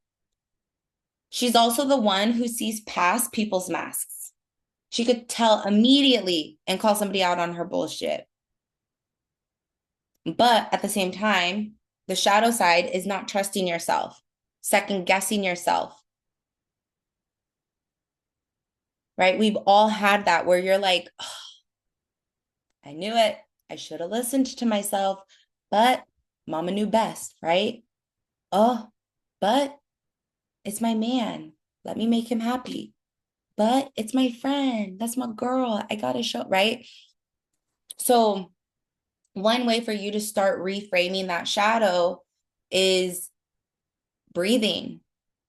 Speaker 1: She's also the one who sees past people's masks. She could tell immediately and call somebody out on her bullshit. But at the same time, the shadow side is not trusting yourself, second guessing yourself, right? We've all had that where you're like, oh, I knew it. I should have listened to myself, but mama knew best, right? Oh, but it's my man. Let me make him happy. But it's my friend. That's my girl. I gotta show, right? So one way for you to start reframing that shadow is breathing,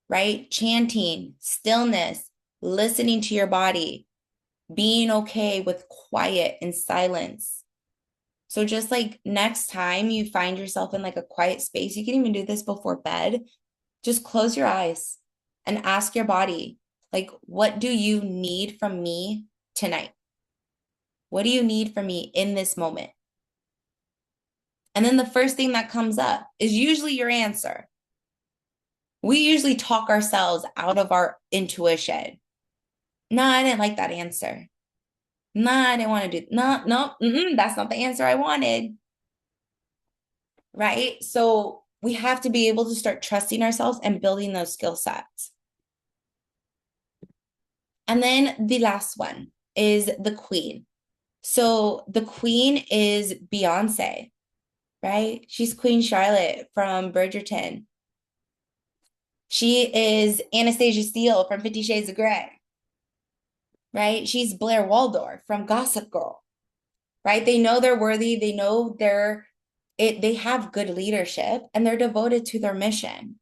Speaker 1: right? Chanting, stillness, listening to your body, being okay with quiet and silence. So just like next time you find yourself in like a quiet space, you can even do this before bed. Just close your eyes and ask your body, like, what do you need from me tonight? What do you need from me in this moment? And then the first thing that comes up is usually your answer. We usually talk ourselves out of our intuition. No, I didn't like that answer. No, I didn't want to do. No, that's not the answer I wanted. Right? So we have to be able to start trusting ourselves and building those skill sets. And then the last one is the queen. So the queen is Beyonce, right? She's Queen Charlotte from Bridgerton. She is Anastasia Steele from 50 Shades of Grey, right? She's Blair Waldorf from Gossip Girl, right? They know they're worthy. They know they have good leadership and they're devoted to their mission,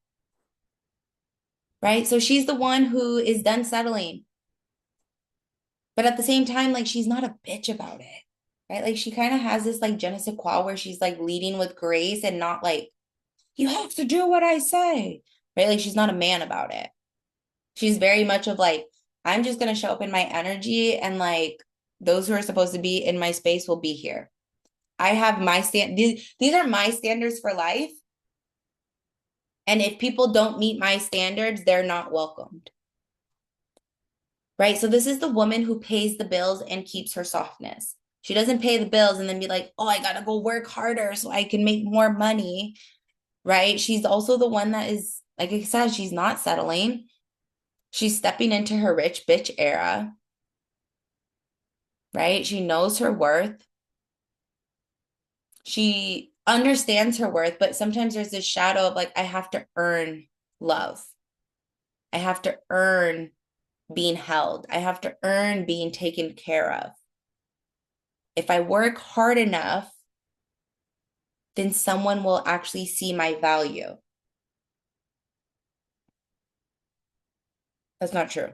Speaker 1: right? So she's the one who is done settling. But at the same time, like she's not a bitch about it, right? Like she kind of has this like je ne sais quoi where she's like leading with grace and not like, you have to do what I say, right? Like she's not a man about it. She's very much of like, I'm just going to show up in my energy and like those who are supposed to be in my space will be here. I have my these are my standards for life. And if people don't meet my standards, they're not welcomed. Right? So this is the woman who pays the bills and keeps her softness. She doesn't pay the bills and then be like, oh, I got to go work harder so I can make more money. Right? She's also the one that is, like I said, she's not settling. She's stepping into her rich bitch era. Right? She knows her worth. She understands her worth, but sometimes there's this shadow of like, I have to earn love. I have to earn being held. I have to earn being taken care of. if I work hard enough, then someone will actually see my value. That's not true.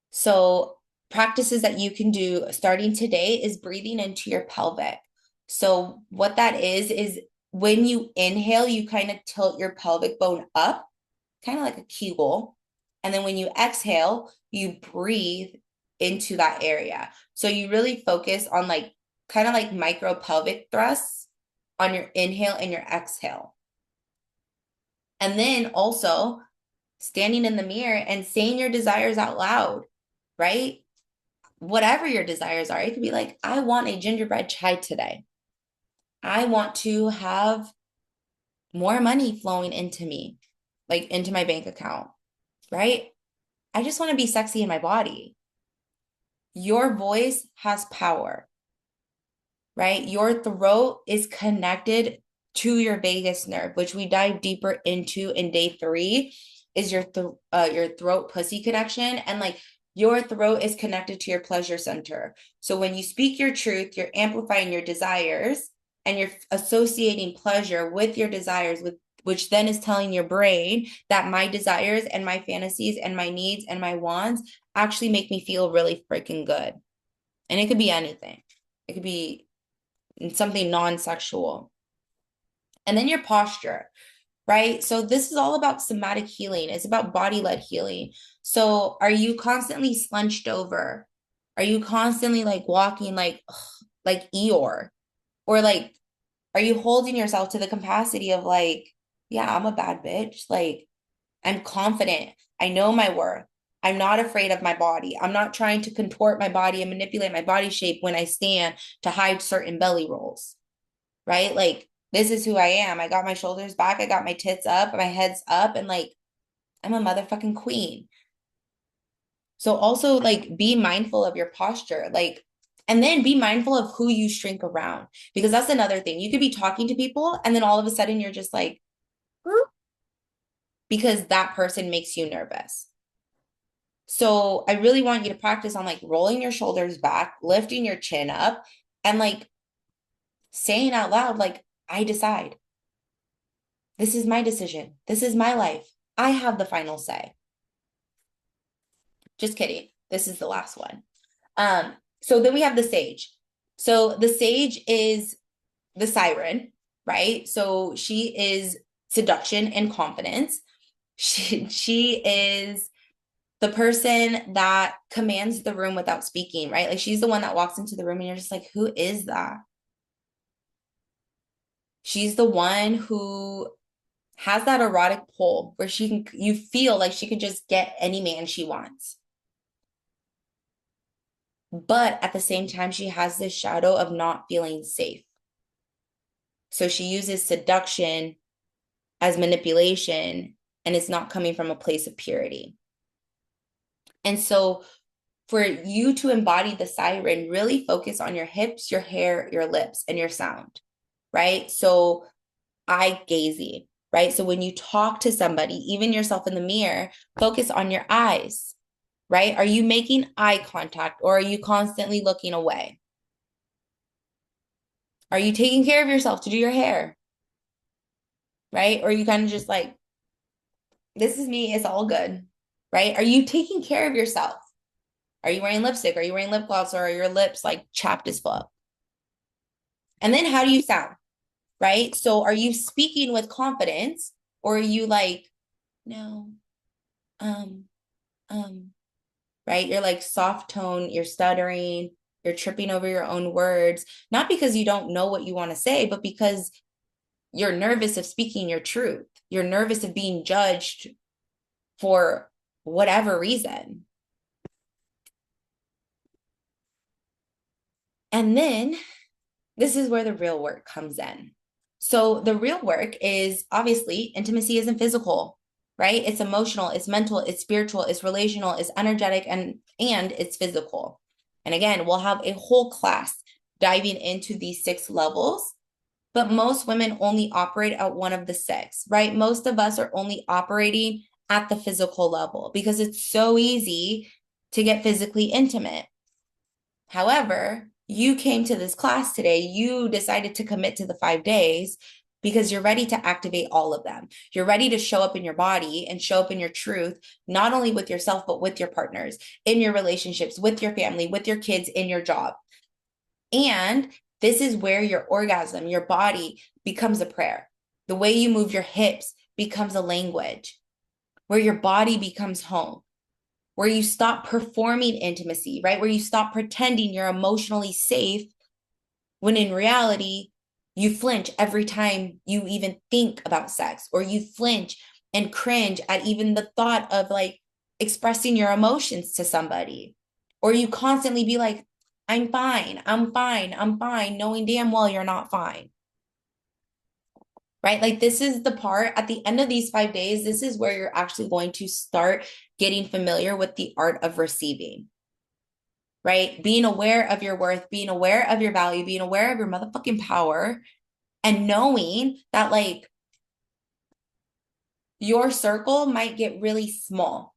Speaker 1: So practices that you can do starting today is breathing into your pelvic. So what that is when you inhale, you kind of tilt your pelvic bone up, kind of like a kegel. And then when you exhale, you breathe into that area. So you really focus on like kind of like micro pelvic thrusts on your inhale and your exhale. And then also standing in the mirror and saying your desires out loud, right? Whatever your desires are, it could be like, I want a gingerbread chai today. I want to have more money flowing into me, like into my bank account, right? I just want to be sexy in my body. Your voice has power, right? Your throat is connected to your vagus nerve, which we dive deeper into in day 3, is your throat pussy connection. And like your throat is connected to your pleasure center. So when you speak your truth, you're amplifying your desires and you're associating pleasure with your desires, with which then is telling your brain that my desires and my fantasies and my needs and my wants actually make me feel really freaking good. And it could be anything. It could be something non-sexual. And then your posture, right? So this is all about somatic healing. It's about body-led healing. So are you constantly slunched over? Are you constantly like walking like Eeyore? Or like, are you holding yourself to the capacity of like, yeah, I'm a bad bitch. Like, I'm confident. I know my worth. I'm not afraid of my body. I'm not trying to contort my body and manipulate my body shape when I stand to hide certain belly rolls, right? Like, this is who I am. I got my shoulders back. I got my tits up, my head's up, and like, I'm a motherfucking queen. So also like be mindful of your posture, like, and then be mindful of who you shrink around, because that's another thing. You could be talking to people and then all of a sudden you're just like, because that person makes you nervous. So I really want you to practice on like rolling your shoulders back, lifting your chin up, and like saying out loud, like, I decide. This is my decision. This is my life. I have the final say. Just kidding. This is the last one. So then we have the sage. So the sage is the siren, right? So she is seduction and confidence. She is the person that commands the room without speaking, right? Like she's the one that walks into the room and you're just like, who is that? She's the one who has that erotic pull where you feel like she could just get any man she wants. But at the same time, she has this shadow of not feeling safe. So she uses seduction as manipulation, and it's not coming from a place of purity. And so for you to embody the siren, really focus on your hips, your hair, your lips, and your sound, right? So eye gazing, right? So when you talk to somebody, even yourself in the mirror, focus on your eyes, right? Are you making eye contact or are you constantly looking away? Are you taking care of yourself to do your hair? Right? Or are you kind of just like, this is me, it's all good, right? Are you taking care of yourself? Are you wearing lipstick? Are you wearing lip gloss? Or are your lips like chapped as fuck? And then how do you sound, right? So are you speaking with confidence or are you like, no, um, right? You're like soft tone, you're stuttering, you're tripping over your own words, not because you don't know what you want to say, but because you're nervous of speaking your truth. You're nervous of being judged for whatever reason. And then this is where the real work comes in. So the real work is obviously intimacy isn't physical, right? It's emotional, it's mental, it's spiritual, it's relational, it's energetic, and it's physical. And again, we'll have a whole class diving into these 6 levels, but most women only operate at one of the 6, right? Most of us are only operating at the physical level because it's so easy to get physically intimate. However, you came to this class today, you decided to commit to the 5 days because you're ready to activate all of them. You're ready to show up in your body and show up in your truth, not only with yourself, but with your partners, in your relationships, with your family, with your kids, in your job. And this is where your orgasm, your body becomes a prayer. The way you move your hips becomes a language, where your body becomes home, where you stop performing intimacy, right? Where you stop pretending you're emotionally safe when in reality, you flinch every time you even think about sex, or you flinch and cringe at even the thought of like expressing your emotions to somebody, or you constantly be like, I'm fine, I'm fine, I'm fine, knowing damn well you're not fine. Right? Like, this is the part at the end of these 5 days, this is where you're actually going to start getting familiar with the art of receiving, right? Being aware of your worth, being aware of your value, being aware of your motherfucking power, and knowing that like your circle might get really small,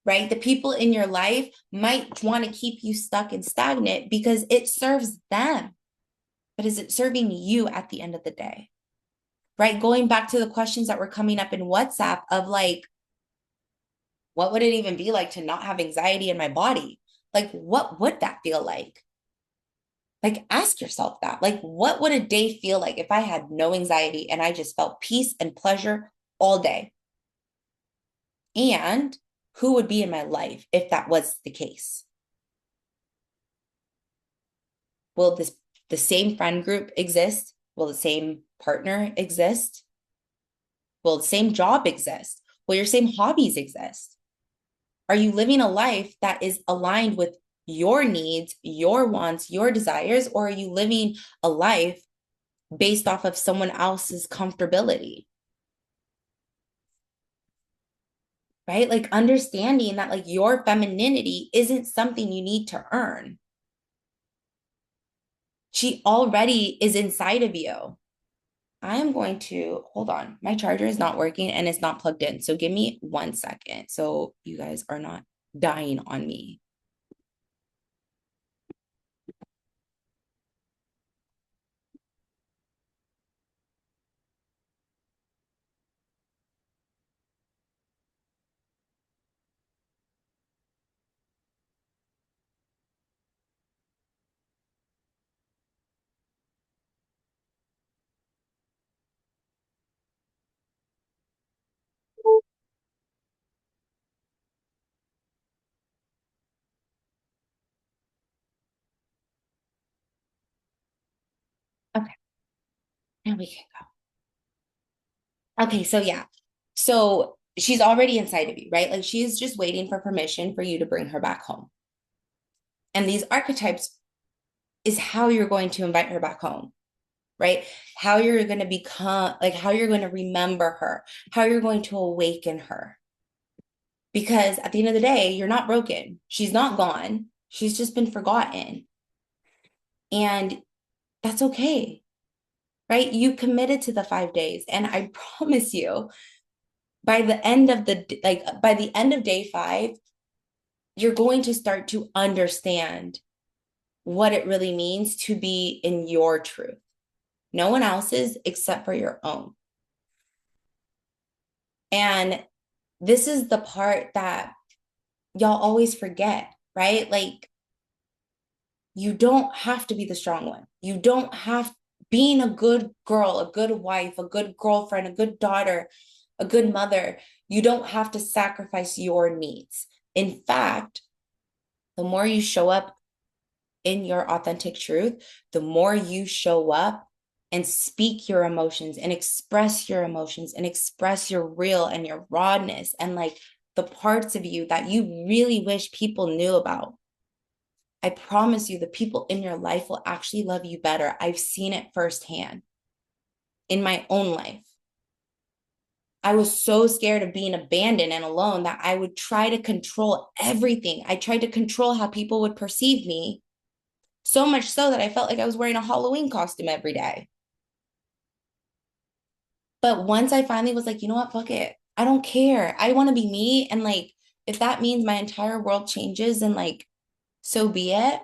Speaker 1: right? The people in your life might want to keep you stuck and stagnant because it serves them. But is it serving you at the end of the day? Right? Going back to the questions that were coming up in WhatsApp of like, what would it even be like to not have anxiety in my body? Like, what would that feel like? Like, ask yourself that. Like, what would a day feel like if I had no anxiety and I just felt peace and pleasure all day? And who would be in my life if that was the case? Will the same friend group exist? Will the same partner exist? Will the same job exist? Will your same hobbies exist? Are you living a life that is aligned with your needs, your wants, your desires, or are you living a life based off of someone else's comfortability? Right? Like, understanding that like your femininity isn't something you need to earn. She already is inside of you. I'm going to hold on. My charger is not working and it's not plugged in. So give me 1 second so you guys are not dying on me. Okay, now we can go. Okay, so yeah. So she's already inside of you, right? Like, she is just waiting for permission for you to bring her back home. And these archetypes is how you're going to invite her back home, right? How you're going to become, like, how you're going to remember her, how you're going to awaken her. Because at the end of the day, you're not broken. She's not gone. She's just been forgotten. And that's okay, right? You committed to the 5 days. And I promise you, by the end of by the end of day 5, you're going to start to understand what it really means to be in your truth. No one else's except for your own. And this is the part that y'all always forget, right? Like, you don't have to be the strong one. You don't have being a good girl, a good wife, a good girlfriend, a good daughter, a good mother. You don't have to sacrifice your needs. In fact, the more you show up in your authentic truth, the more you show up and speak your emotions and express your emotions and express your real and your rawness and like the parts of you that you really wish people knew about. I promise you, the people in your life will actually love you better. I've seen it firsthand in my own life. I was so scared of being abandoned and alone that I would try to control everything. I tried to control how people would perceive me, so much so that I felt like I was wearing a Halloween costume every day. But once I finally was like, you know what, fuck it. I don't care. I want to be me. And like, if that means my entire world changes and like So be it.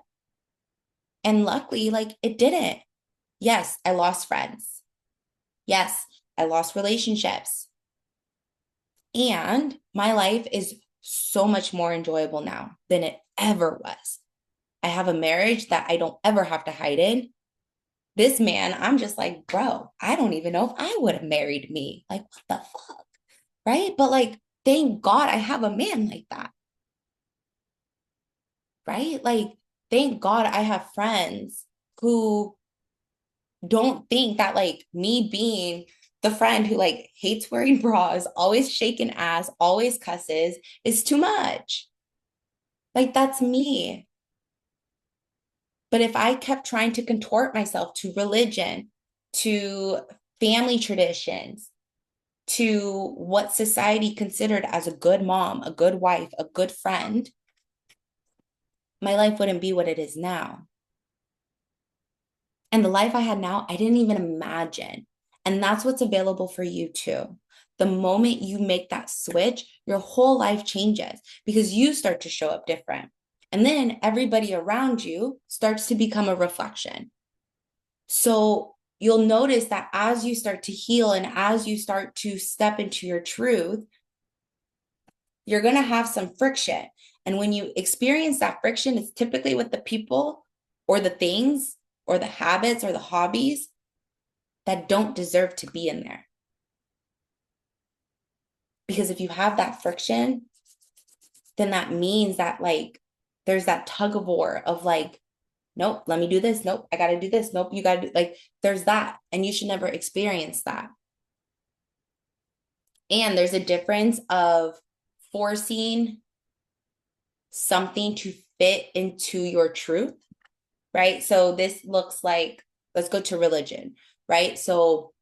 Speaker 1: And luckily, like it didn't. Yes, I lost friends. Yes, I lost relationships. And my life is so much more enjoyable now than it ever was. I have a marriage that I don't ever have to hide in. This man, I'm just like, bro, I don't even know if I would have married me. Like, what the fuck? Right. But like, thank God I have a man like that. Right. Like, thank God I have friends who don't think that like me being the friend who like hates wearing bras, always shaking ass, always cusses is too much. Like, that's me. But if I kept trying to contort myself to religion, to family traditions, to what society considered as a good mom, a good wife, a good friend, my life wouldn't be what it is now. And the life I had now, I didn't even imagine. And that's what's available for you too. The moment you make that switch, your whole life changes because you start to show up different. And then everybody around you starts to become a reflection. So you'll notice that as you start to heal and as you start to step into your truth, you're going to have some friction. And when you experience that friction, it's typically with the people or the things or the habits or the hobbies that don't deserve to be in there. Because if you have that friction, then that means that like there's that tug of war of like, nope, let me do this. Nope, I got to do this. Nope, you got to do like, there's that. And you should never experience that. And there's a difference of forcing something to fit into your truth, right? So this looks like, let's go to religion, right? So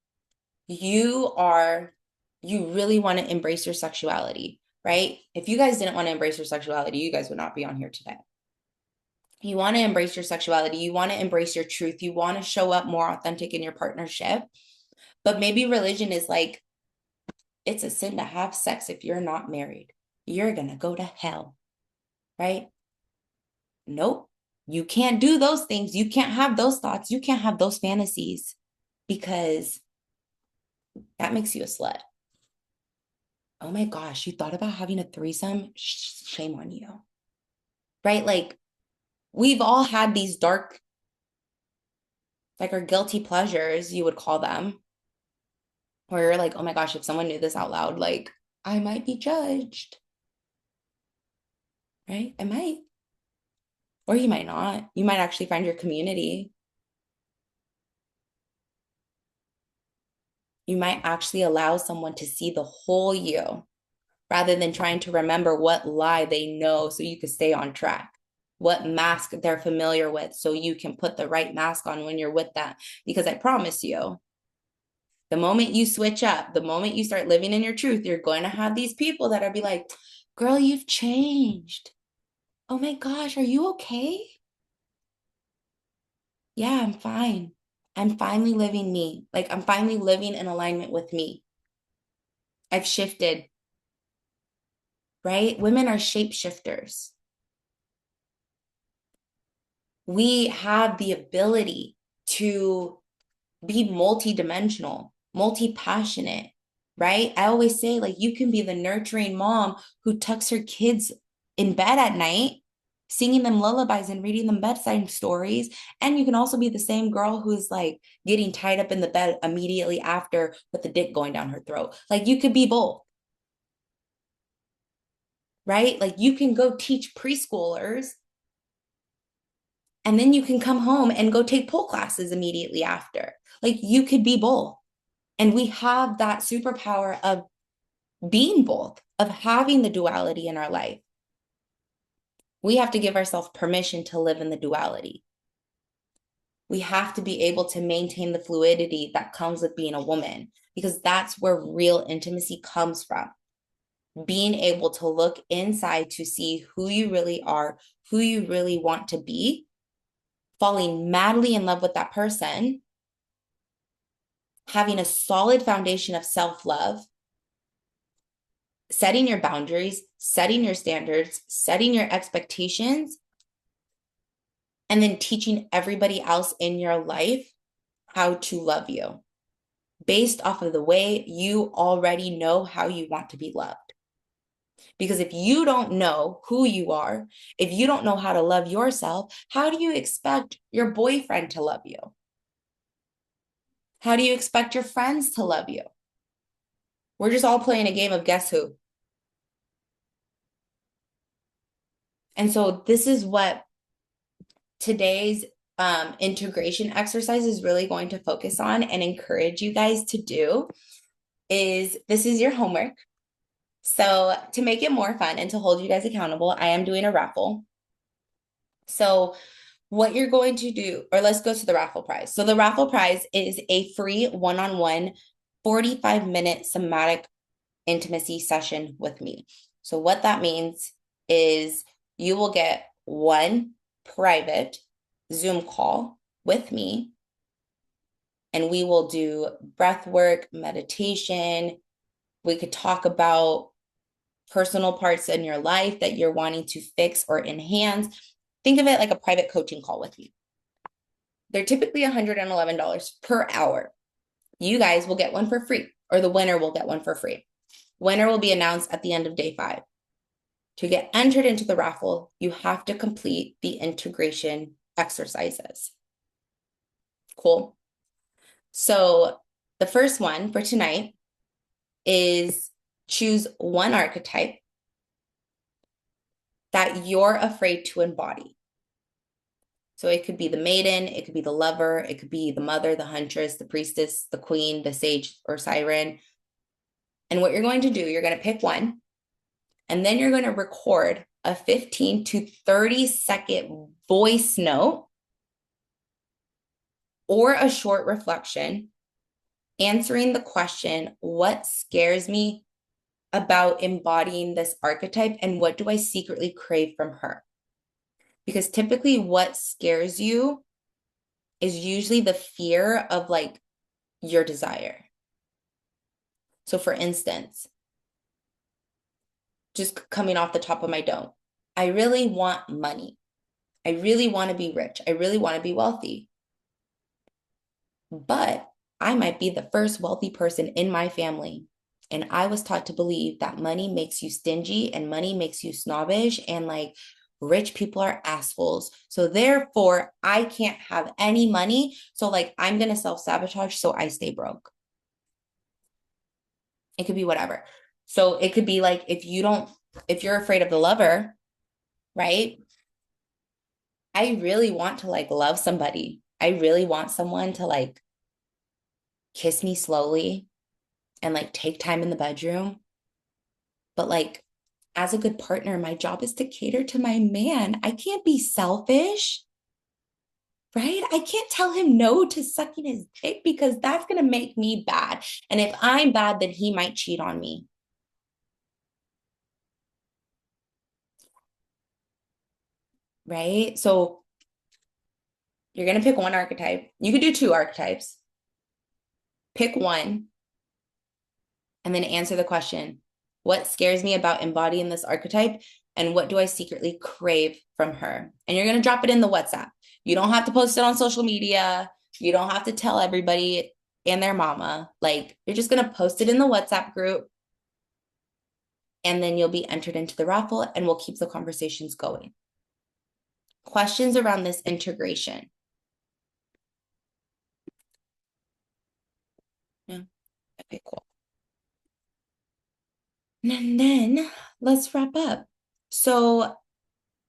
Speaker 1: you are, you really want to embrace your sexuality, right? If you guys didn't want to embrace your sexuality, you guys would not be on here today. You want to embrace your sexuality. You want to embrace your truth. You want to show up more authentic in your partnership. But maybe religion is like, it's a sin to have sex if you're not married. You're going to go to hell, right? Nope. You can't do those things. You can't have those thoughts. You can't have those fantasies because that makes you a slut. Oh my gosh, you thought about having a threesome? Shame on you. Right? Like we've all had these dark, like our guilty pleasures, you would call them, where you're like, oh my gosh, if someone knew this out loud, like I might be judged. Right? I might. Or you might not. You might actually find your community. You might actually allow someone to see the whole you rather than trying to remember what lie they know so you can stay on track, what mask they're familiar with so you can put the right mask on when you're with them. Because I promise you, the moment you switch up, the moment you start living in your truth, you're going to have these people that are be like, girl, you've changed. Oh my gosh, are you okay? Yeah, I'm fine. I'm finally living me. Like I'm finally living in alignment with me. I've shifted, right? Women are shapeshifters. We have the ability to be multidimensional, multi-passionate, right? I always say, like, you can be the nurturing mom who tucks her kids in bed at night, singing them lullabies and reading them bedtime stories. And you can also be the same girl who's like getting tied up in the bed immediately after with the dick going down her throat. Like, you could be both, right? Like, you can go teach preschoolers and then you can come home and go take pole classes immediately after. Like, you could be both. And we have that superpower of being both, of having the duality in our life. We have to give ourselves permission to live in the duality. We have to be able to maintain the fluidity that comes with being a woman, because that's where real intimacy comes from. Being able to look inside to see who you really are, who you really want to be, falling madly in love with that person, having a solid foundation of self-love, setting your boundaries, setting your standards, setting your expectations, and then teaching everybody else in your life how to love you based off of the way you already know how you want to be loved. Because if you don't know who you are, if you don't know how to love yourself, how do you expect your boyfriend to love you? How do you expect your friends to love you? We're just all playing a game of guess who. And so this is what today's integration exercise is really going to focus on and encourage you guys to do is this is your homework. So to make it more fun and to hold you guys accountable, I am doing a raffle. So what you're going to do, or let's go to the raffle prize. So the raffle prize is a free one-on-one 45-minute somatic intimacy session with me. So what that means is you will get one private Zoom call with me, and we will do breath work, meditation. We could talk about personal parts in your life that you're wanting to fix or enhance. Think of it like a private coaching call with me. They're typically $111 per hour. You guys will get one for free, or the winner will get one for free. Winner will be announced at the end of day 5. To get entered into the raffle, you have to complete the integration exercises. Cool. So the first one for tonight is choose one archetype that you're afraid to embody. So it could be the maiden, it could be the lover, it could be the mother, the huntress, the priestess, the queen, the sage, or siren. And what you're going to do, you're going to pick one, and then you're going to record a 15 to 30-second voice note or a short reflection answering the question, what scares me about embodying this archetype, and what do I secretly crave from her? Because typically what scares you is usually the fear of like your desire. So for instance, just coming off the top of my dome, I really want money. I really want to be rich. I really want to be wealthy. But I might be the first wealthy person in my family. And I was taught to believe that money makes you stingy and money makes you snobbish, and like rich people are assholes. So therefore, I can't have any money. So like I'm going to self-sabotage so I stay broke. It could be whatever. So it could be like if you're afraid of the lover, right? I really want to like love somebody. I really want someone to like kiss me slowly and like take time in the bedroom. But like as a good partner, my job is to cater to my man. I can't be selfish, right? I can't tell him no to sucking his dick because that's going to make me bad. And if I'm bad, then he might cheat on me. Right? So you're going to pick one archetype. You could do 2 archetypes. Pick one and then answer the question, what scares me about embodying this archetype? And what do I secretly crave from her? And you're going to drop it in the WhatsApp. You don't have to post it on social media. You don't have to tell everybody and their mama. Like, you're just going to post it in the WhatsApp group. And then you'll be entered into the raffle, and we'll keep the conversations going. Questions around this integration? No? Okay, cool. And then let's wrap up. So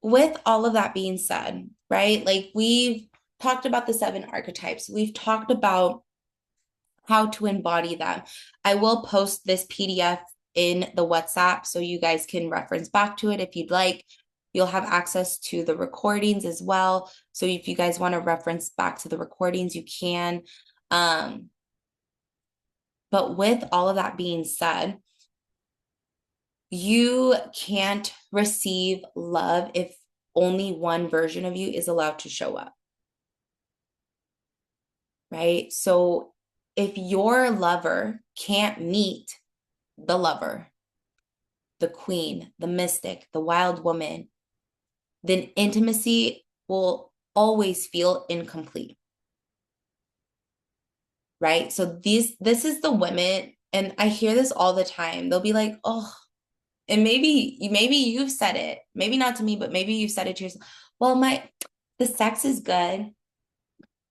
Speaker 1: with all of that being said, right? Like we've talked about the 7 archetypes. We've talked about how to embody them. I will post this PDF in the WhatsApp so you guys can reference back to it if you'd like. You'll have access to the recordings as well. So if you guys want to reference back to the recordings, you can. But with all of that being said, you can't receive love if only one version of you is allowed to show up. Right? So if your lover can't meet the lover, the queen, the mystic, the wild woman, then intimacy will always feel incomplete, right? So this is the women, and I hear this all the time. They'll be like, oh, and maybe you've said it, maybe not to me, but maybe you've said it to yourself. Well, the sex is good,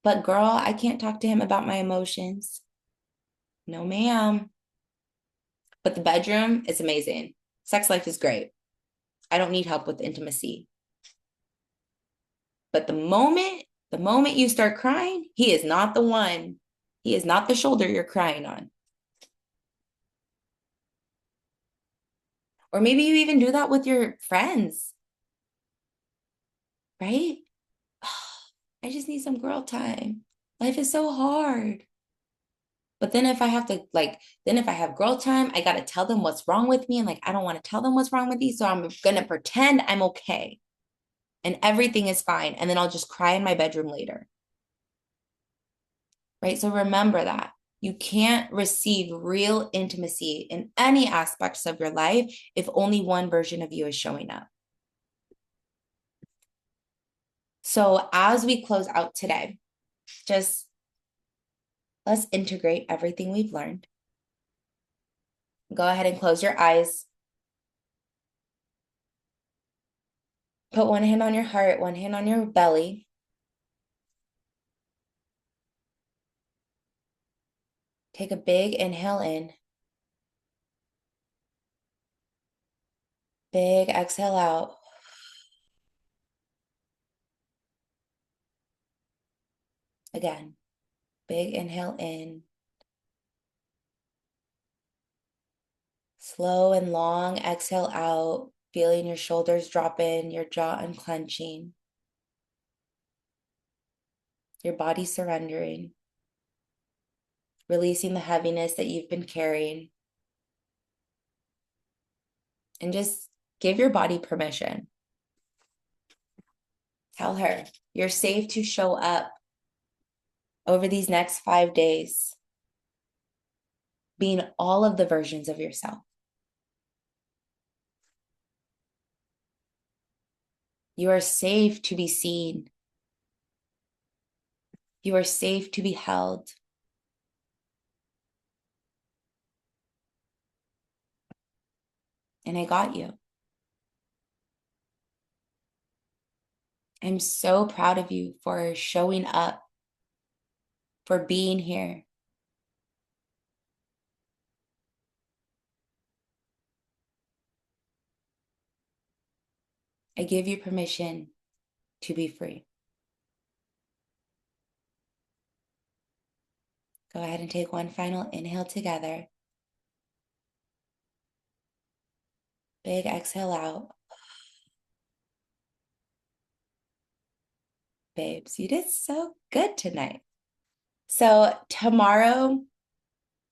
Speaker 1: but girl, I can't talk to him about my emotions. No, ma'am. But the bedroom is amazing. Sex life is great. I don't need help with intimacy. But the moment you start crying, he is not the one. He is not the shoulder you're crying on. Or maybe you even do that with your friends, right? I just need some girl time. Life is so hard. But then if I have to then if I have girl time, I got to tell them what's wrong with me. And I don't want to tell them what's wrong with you. So I'm going to pretend I'm okay and everything is fine. And then I'll just cry in my bedroom later. Right? So remember that. You can't receive real intimacy in any aspects of your life if only one version of you is showing up. So as we close out today, just let's integrate everything we've learned. Go ahead and close your eyes. Put one hand on your heart, one hand on your belly. Take a big inhale in. Big exhale out. Again, big inhale in. Slow and long exhale out, feeling your shoulders drop in, your jaw unclenching, your body surrendering, releasing the heaviness that you've been carrying. And just give your body permission. Tell her you're safe to show up over these next 5 days, being all of the versions of yourself. You are safe to be seen. You are safe to be held. And I got you. I'm so proud of you for showing up, for being here. I give you permission to be free. Go ahead and take one final inhale together. Big exhale out. Babes, you did so good tonight. So tomorrow,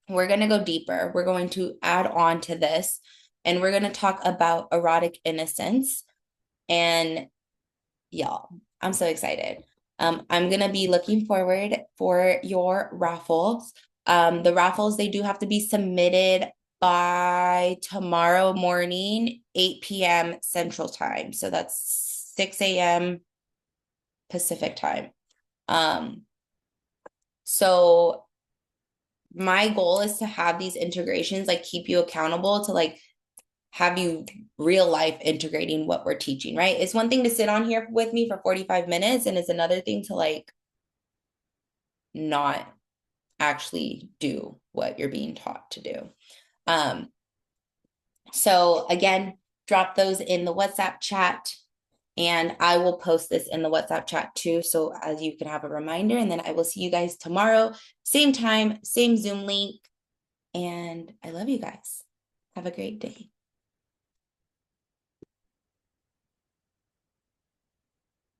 Speaker 1: we're going to go deeper. We're going to add on to this, and we're going to talk about erotic innocence. And y'all, I'm so excited. I'm going to be looking forward for your raffles. The raffles, they do have to be submitted by tomorrow morning, 8 p.m. Central Time. So that's 6 a.m. Pacific Time. So my goal is to have these integrations, keep you accountable to have you real life integrating what we're teaching, right? It's one thing to sit on here with me for 45 minutes, and it's another thing to not actually do what you're being taught to do. So again, drop those in the WhatsApp chat, and I will post this in the WhatsApp chat too, so as you can have a reminder. And then I will see you guys tomorrow, same time, same Zoom link. And I love you guys. Have a great day.